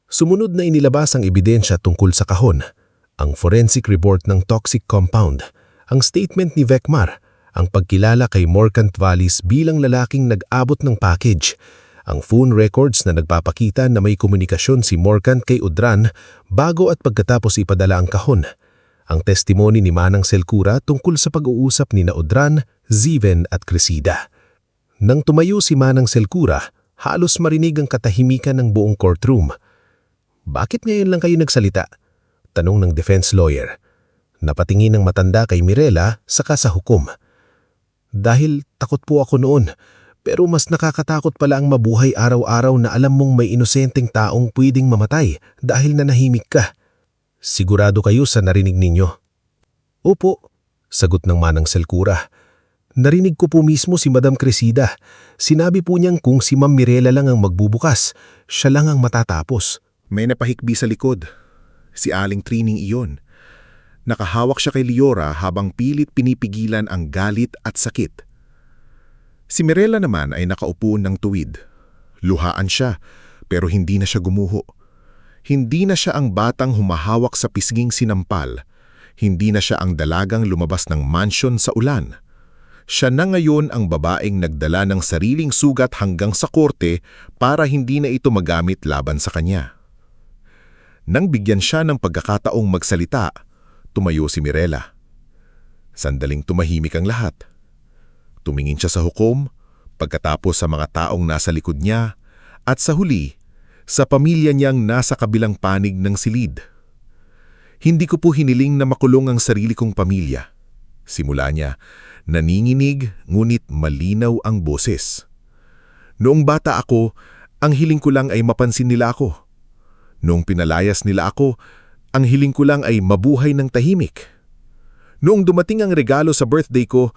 Sumunod na inilabas ang ebidensya tungkol sa kahon, ang forensic report ng toxic compound, ang statement ni Vecmar, ang pagkilala kay Morcant Vallis bilang lalaking nag-abot ng package, ang phone records na nagpapakita na may komunikasyon si Morcant kay Udran bago at pagkatapos ipadala ang kahon, ang testimony ni Manang Selcura tungkol sa pag-uusap ni na Udran, Ziven at Cresida. Nang tumayo si Manang Selcura, halos marinig ang katahimikan ng buong courtroom. Bakit ngayon lang kayo nagsalita? Tanong ng defense lawyer. Napatingin ng matanda kay Mirela saka sa hukom. Dahil takot po ako noon, pero mas nakakatakot pala ang mabuhay araw-araw na alam mong may inosenteng taong pwedeng mamatay dahil nanahimik ka. Sigurado kayo sa narinig ninyo? Opo, sagot ng Manang Selcura. Narinig ko po mismo si Madam Cresida. Sinabi po niyang kung si Ma'am Mirela lang ang magbubukas, siya lang ang matatapos. May napahikbi sa likod. Si Aling Trining iyon. Nakahawak siya kay Liora habang pilit pinipigilan ang galit at sakit. Si Mirela naman ay nakaupo ng tuwid. Luhaan siya, pero hindi na siya gumuho. Hindi na siya ang batang humahawak sa pisging sinampal. Hindi na siya ang dalagang lumabas ng mansyon sa ulan. Siya na ngayon ang babaeng nagdala ng sariling sugat hanggang sa korte para hindi na ito magamit laban sa kanya. Nang bigyan siya ng pagkakataong magsalita, tumayo si Mirela. Sandaling tumahimik ang lahat. Tumingin siya sa hukom, pagkatapos sa mga taong nasa likod niya, at sa huli, sa pamilya niyang nasa kabilang panig ng silid. Hindi ko po hiniling na makulong ang sarili kong pamilya. Simula niya, naninginig ngunit malinaw ang boses. Noong bata ako, ang hiling ko lang ay mapansin nila ako. Noong pinalayas nila ako, ang hiling ko lang ay mabuhay ng tahimik. Noong dumating ang regalo sa birthday ko,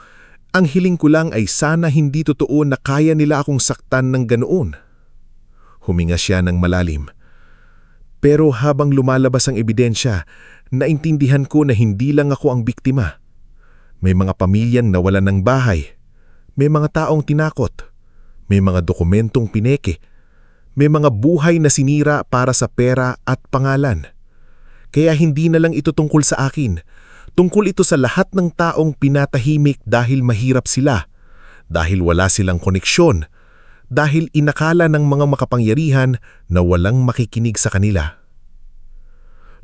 ang hiling ko lang ay sana hindi totoo na kaya nila akong saktan ng ganoon. Huminga siya ng malalim. Pero habang lumalabas ang ebidensya, naintindihan ko na hindi lang ako ang biktima. May mga pamilyang nawalan ng bahay. May mga taong tinakot. May mga dokumentong pineke. May mga buhay na sinira para sa pera at pangalan. Kaya hindi na lang ito tungkol sa akin. Tungkol ito sa lahat ng taong pinatahimik dahil mahirap sila. Dahil wala silang koneksyon. Dahil inakala ng mga makapangyarihan na walang makikinig sa kanila.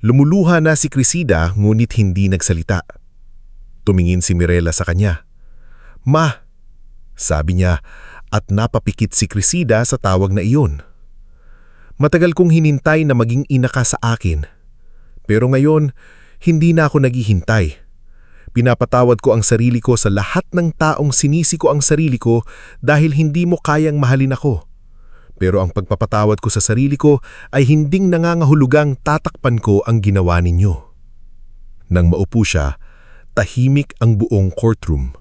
Lumuluha na si Cresida ngunit hindi nagsalita. Tumingin si Mirela sa kanya. Ma, sabi niya at napapikit si Cresida sa tawag na iyon. Matagal kong hinintay na maging ina ka sa akin. Pero ngayon, hindi na ako naghihintay. Pinapatawad ko ang sarili ko sa lahat ng taong sinisi ko ang sarili ko dahil hindi mo kayang mahalin ako. Pero ang pagpapatawad ko sa sarili ko ay hinding nangangahulugang tatakpan ko ang ginawa ninyo. Nang maupo siya, tahimik ang buong courtroom.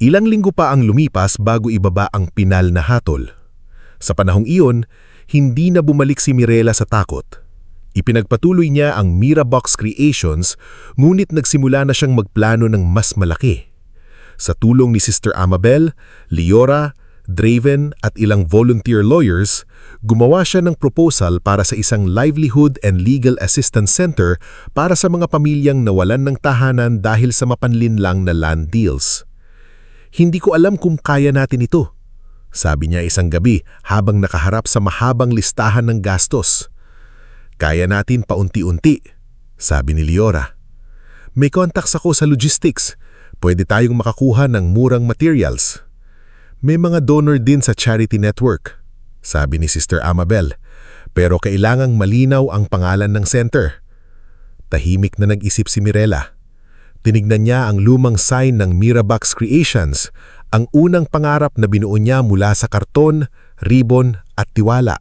Ilang linggo pa ang lumipas bago ibaba ang pinal na hatol. Sa panahong iyon, hindi na bumalik si Mirela sa takot. Ipinagpatuloy niya ang Mirabox Creations, ngunit nagsimula na siyang magplano ng mas malaki. Sa tulong ni Sister Amabel, Liora, Draven at ilang volunteer lawyers, gumawa siya ng proposal para sa isang livelihood and legal assistance center para sa mga pamilyang nawalan ng tahanan dahil sa mapanlinlang na land deals. Hindi ko alam kung kaya natin ito, sabi niya isang gabi habang nakaharap sa mahabang listahan ng gastos. Kaya natin paunti-unti, sabi ni Liora. May contacts ako sa logistics, pwede tayong makakuha ng murang materials. May mga donor din sa charity network, sabi ni Sister Amabel, pero kailangang malinaw ang pangalan ng center. Tahimik na nag-isip si Mirela. Tinignan niya ang lumang sign ng Mirabox Creations, ang unang pangarap na binuo niya mula sa karton, ribbon at tiwala.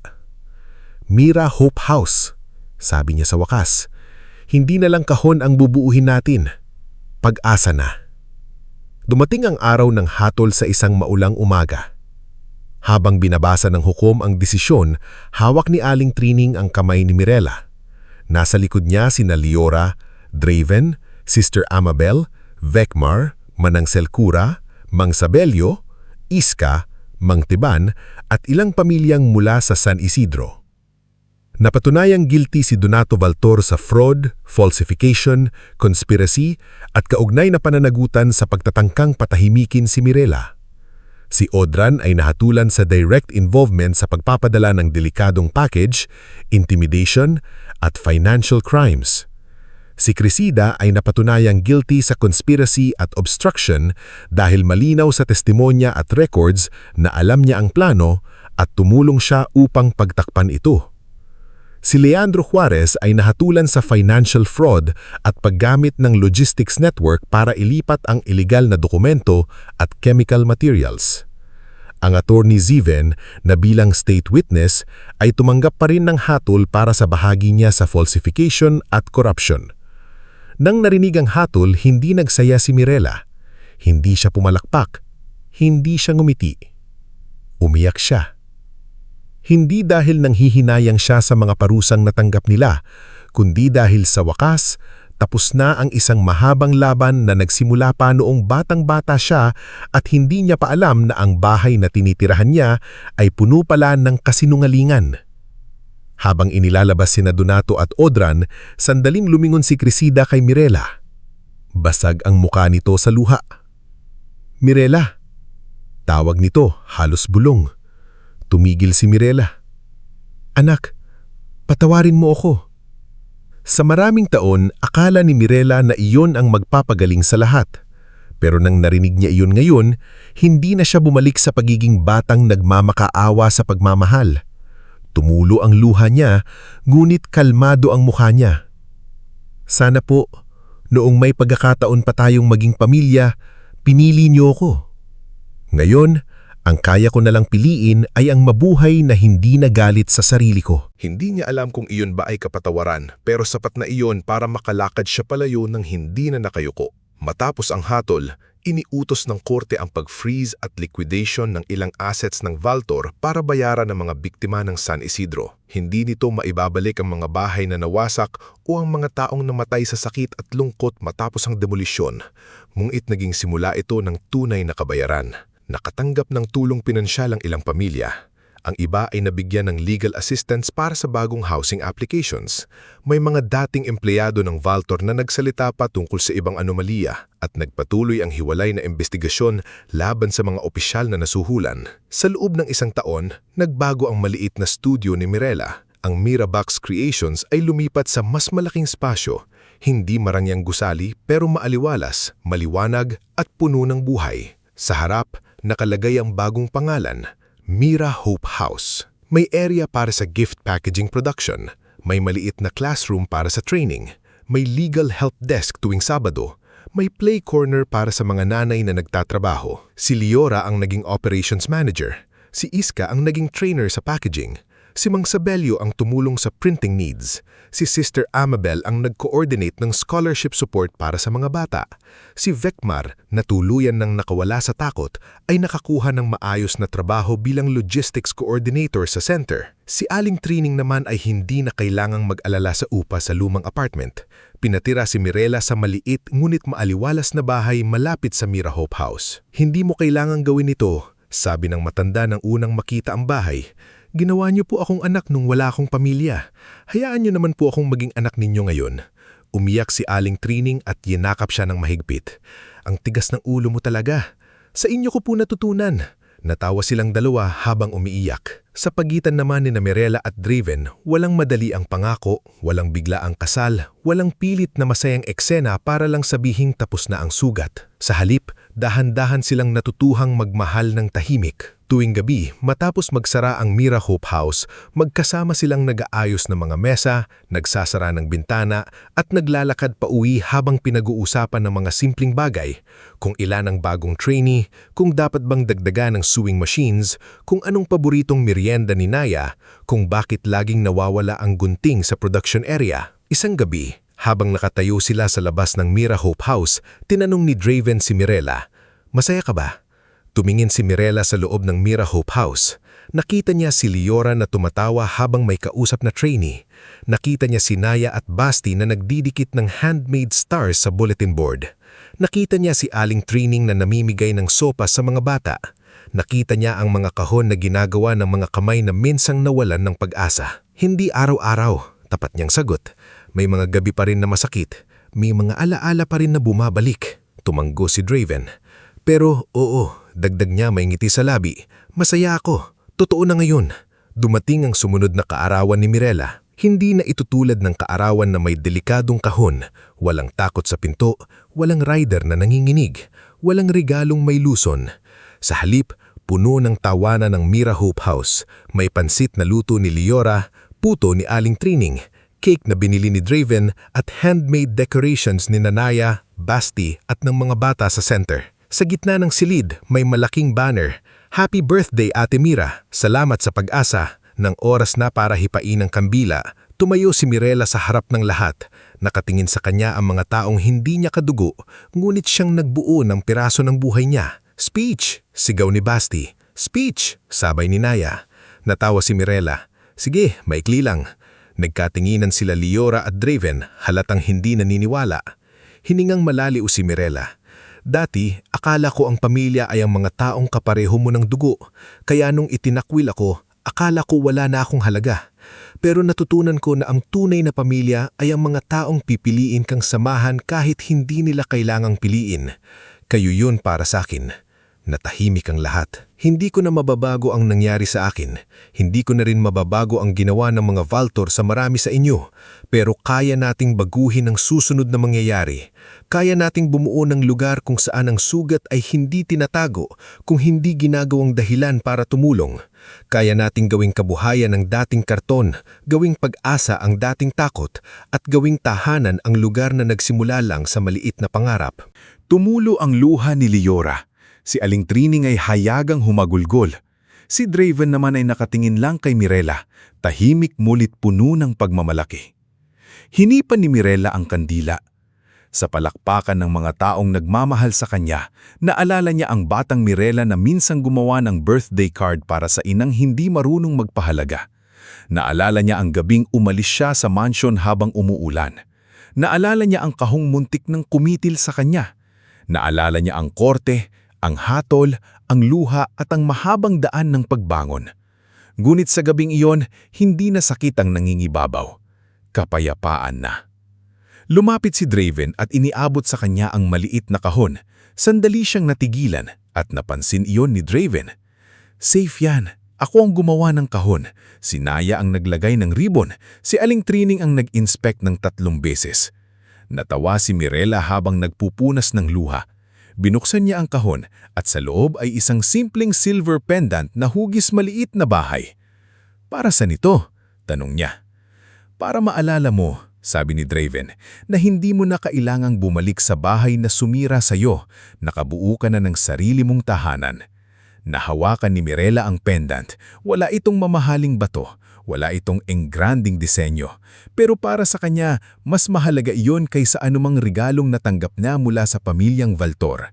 Mira Hope House, sabi niya sa wakas. Hindi na lang kahon ang bubuuhin natin. Pag-asa na. Dumating ang araw ng hatol sa isang maulang umaga. Habang binabasa ng hukom ang desisyon, hawak ni Aling Trining ang kamay ni Mirela. Nasa likod niya sina Liora, Draven, Sister Amabel, Vecmar, Manang Selcura, Mang Sabelio, Iska, Mang Tiban at ilang pamilyang mula sa San Isidro. Napatunayang guilty si Donato Valtor sa fraud, falsification, conspiracy at kaugnay na pananagutan sa pagtatangkang patahimikin si Mirela. Si Audran ay nahatulan sa direct involvement sa pagpapadala ng delikadong package, intimidation at financial crimes. Si Crisida ay napatunayang guilty sa conspiracy at obstruction dahil malinaw sa testimonya at records na alam niya ang plano at tumulong siya upang pagtakpan ito. Si Leandro Juarez ay nahatulan sa financial fraud at paggamit ng logistics network para ilipat ang ilegal na dokumento at chemical materials. Ang attorney Ziven na bilang state witness ay tumanggap pa rin ng hatol para sa bahagi niya sa falsification at corruption. Nang narinig ang hatol, hindi nagsaya si Mirela. Hindi siya pumalakpak. Hindi siya ngumiti. Umiyak siya. Hindi dahil nanghihinayang siya sa mga parusang natanggap nila, kundi dahil sa wakas, tapos na ang isang mahabang laban na nagsimula pa noong batang-bata siya at hindi niya pa alam na ang bahay na tinitirahan niya ay puno pala ng kasinungalingan. Habang inilalabas sina Donato at Audran, sandaling lumingon si Crisida kay Mirela. Basag ang muka nito sa luha. Mirela. Tawag nito, halos bulong. Tumigil si Mirela. Anak, patawarin mo ako. Sa maraming taon, akala ni Mirela na iyon ang magpapagaling sa lahat. Pero nang narinig niya iyon ngayon, hindi na siya bumalik sa pagiging batang nagmamakaawa sa pagmamahal. Tumulo ang luha niya, ngunit kalmado ang mukha niya. Sana po, noong may pagkakataon pa tayong maging pamilya, pinili niyo ako. Ngayon, ang kaya ko nalang piliin ay ang mabuhay na hindi nagalit sa sarili ko. Hindi niya alam kung iyon ba ay kapatawaran, pero sapat na iyon para makalakad siya palayo ng hindi na nakayuko. Matapos ang hatol, iniutos ng korte ang pag-freeze at liquidation ng ilang assets ng Valtor para bayaran ng mga biktima ng San Isidro. Hindi nito maibabalik ang mga bahay na nawasak o ang mga taong namatay sa sakit at lungkot matapos ang demolisyon. Ngunit naging simula ito ng tunay na kabayaran. Nakatanggap ng tulong pinansyal ang ilang pamilya. Ang iba ay nabigyan ng legal assistance para sa bagong housing applications. May mga dating empleyado ng Valtor na nagsalita pa tungkol sa ibang anomalya at nagpatuloy ang hiwalay na investigasyon laban sa mga opisyal na nasuhulan. Sa loob ng isang taon, nagbago ang maliit na studio ni Mirela. Ang Mirabox Creations ay lumipat sa mas malaking spasyo. Hindi marangyang gusali pero maaliwalas, maliwanag at puno ng buhay. Sa harap, nakalagay ang bagong pangalan, Mira Hope House. May area para sa gift packaging production, may maliit na classroom para sa training, may legal help desk tuwing Sabado, may play corner para sa mga nanay na nagtatrabaho. Si Liora ang naging operations manager, si Iska ang naging trainer sa packaging, si Mang Sabelio ang tumulong sa printing needs, si Sister Amabel ang nag-coordinate ng scholarship support para sa mga bata. Si Vecmar, na tuluyan ng nakawala sa takot, ay nakakuha ng maayos na trabaho bilang logistics coordinator sa center. Si Aling Trining naman ay hindi na kailangang mag-alala sa upa sa lumang apartment. Pinatira si Mirela sa maliit ngunit maaliwalas na bahay malapit sa Mira Hope House. Hindi mo kailangang gawin ito, sabi ng matanda nang unang makita ang bahay. Ginawa niyo po akong anak nung wala akong pamilya. Hayaan niyo naman po akong maging anak ninyo ngayon. Umiyak si Aling Trining at yinakap siya ng mahigpit. Ang tigas ng ulo mo talaga. Sa inyo ko po natutunan. Natawa silang dalawa habang umiiyak. Sa pagitan naman ni Mirela at Draven, walang madali ang pangako, walang bigla ang kasal, walang pilit na masayang eksena para lang sabihing tapos na ang sugat. Sa halip, dahan-dahan silang natutuhang magmahal ng tahimik. Tuwing gabi, matapos magsara ang Mira Hope House, magkasama silang nag-aayos ng mga mesa, nagsasara ng bintana, at naglalakad pa uwi habang pinag-uusapan ng mga simpleng bagay. Kung ilan ang bagong trainee, kung dapat bang dagdagan ng sewing machines, kung anong paboritong merienda ni Naya, kung bakit laging nawawala ang gunting sa production area. Isang gabi, habang nakatayo sila sa labas ng Mira Hope House, tinanong ni Draven si Mirella, "Masaya ka ba?" Tumingin si Mirella sa loob ng Mira Hope House. Nakita niya si Liora na tumatawa habang may kausap na trainee. Nakita niya si Naya at Basti na nagdidikit ng handmade stars sa bulletin board. Nakita niya si Aling Trining na namimigay ng sopas sa mga bata. Nakita niya ang mga kahon na ginagawa ng mga kamay na minsang nawalan ng pag-asa. Hindi araw-araw, tapat niyang sagot. May mga gabi pa rin na masakit. May mga alaala pa rin na bumabalik. Tumanggo si Draven. Pero oo, dagdag niya may ngiti sa labi. Masaya ako. Totoo na ngayon. Dumating ang sumunod na kaarawan ni Mirella. Hindi na itutulad ng kaarawan na may delikadong kahon. Walang takot sa pinto, walang rider na nanginginig, walang regalong may luson. Sa halip, puno ng tawanan ng Mira Hope House. May pansit na luto ni Liora, puto ni Aling Trining, cake na binili ni Draven at handmade decorations ni Naya, Basti at ng mga bata sa center. Sa gitna ng silid, may malaking banner, "Happy Birthday Ate Mira, salamat sa pag-asa." Nang oras na para hipain ang kambila, tumayo si Mirella sa harap ng lahat. Nakatingin sa kanya ang mga taong hindi niya kadugo, ngunit siyang nagbuo ng piraso ng buhay niya. "Speech!" sigaw ni Basti. "Speech!" sabay ni Naya. Natawa si Mirella. "Sige, maikli lang." Nagkatinginan sila Liora at Draven, halatang hindi naniniwala. Hiningang malaliw si Mirella. Dati, akala ko ang pamilya ay ang mga taong kapareho mo ng dugo, kaya nung itinakwil ako, akala ko wala na akong halaga. Pero natutunan ko na ang tunay na pamilya ay ang mga taong pipiliin kang samahan kahit hindi nila kailangang piliin. Kayo yun para sa akin. Natahimik ang lahat. Hindi ko na mababago ang nangyari sa akin. Hindi ko na rin mababago ang ginawa ng mga Valtor sa marami sa inyo. Pero kaya nating baguhin ang susunod na mangyayari. Kaya nating bumuo ng lugar kung saan ang sugat ay hindi tinatago, kung hindi ginagawang dahilan para tumulong. Kaya nating gawing kabuhayan ang dating karton, gawing pag-asa ang dating takot, at gawing tahanan ang lugar na nagsimula lang sa maliit na pangarap. Tumulo ang luha ni Liora. Si Aling Trining ay hayagang humagulgol. Si Draven naman ay nakatingin lang kay Mirella, tahimik mulit puno ng pagmamalaki. Hinipan ni Mirella ang kandila. Sa palakpakan ng mga taong nagmamahal sa kanya, naalala niya ang batang Mirella na minsang gumawa ng birthday card para sa inang hindi marunong magpahalaga. Naalala niya ang gabing umalis siya sa mansyon habang umuulan. Naalala niya ang kahong muntik ng kumitil sa kanya. Naalala niya ang korte, ang hatol, ang luha at ang mahabang daan ng pagbangon. Ngunit sa gabing iyon, hindi na sakit ang nangingibabaw. Kapayapaan na. Lumapit si Draven at iniabot sa kanya ang maliit na kahon. Sandali siyang natigilan at napansin iyon ni Draven. "Safe yan. Ako ang gumawa ng kahon. Si Naya ang naglagay ng ribbon. Si Aling Trining ang nag-inspect ng 3 beses. Natawa si Mirella habang nagpupunas ng luha. Binuksan niya ang kahon at sa loob ay isang simpleng silver pendant na hugis maliit na bahay. "Para saan ito?" tanong niya. "Para maalala mo," sabi ni Draven, "na hindi mo na kailangang bumalik sa bahay na sumira sa iyo. Nakabuo ka na ng sarili mong tahanan." Nahawakan ni Mirella ang pendant. Wala itong mamahaling bato. Wala itong engranding disenyo. Pero para sa kanya, mas mahalaga iyon kaysa anumang regalong natanggap niya mula sa pamilyang Valtor.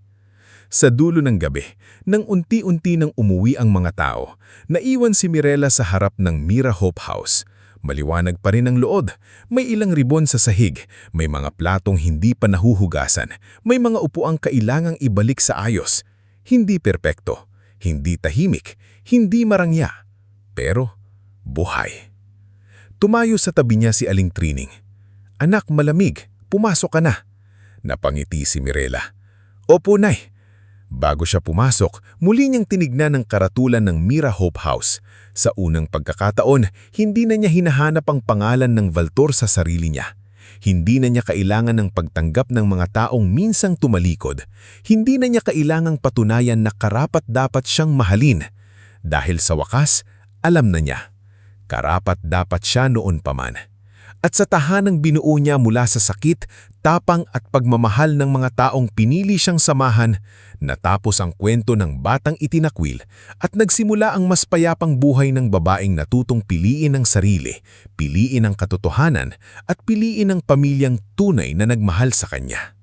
Sa dulo ng gabi, nang unti-unti nang umuwi ang mga tao, naiwan si Mirella sa harap ng Mira Hope House. Maliwanag pa rin ang lood. May ilang ribon sa sahig, may mga platong hindi pa nahuhugasan, may mga upuang kailangang ibalik sa ayos. Hindi perpekto, hindi tahimik, hindi marangya, pero buhay. Tumayo sa tabi niya si Aling Trining. "Anak, malamig. Pumasok ka na." Napangiti si Mirella. "Opo, Nay." Bago siya pumasok, muli niyang tinignan ang karatulan ng Mira Hope House. Sa unang pagkakataon, hindi na niya hinahanap ang pangalan ng Valtor sa sarili niya. Hindi na niya kailangan ng pagtanggap ng mga taong minsang tumalikod. Hindi na niya kailangang patunayan na karapat-dapat siyang mahalin. Dahil sa wakas, alam na niya. Karapat-dapat siya noon pa man. At sa tahanang binuo niya mula sa sakit, tapang at pagmamahal ng mga taong pinili siyang samahan, natapos ang kwento ng batang itinakwil at nagsimula ang mas payapang buhay ng babaeng natutong piliin ang sarili, piliin ang katotohanan at piliin ang pamilyang tunay na nagmahal sa kanya.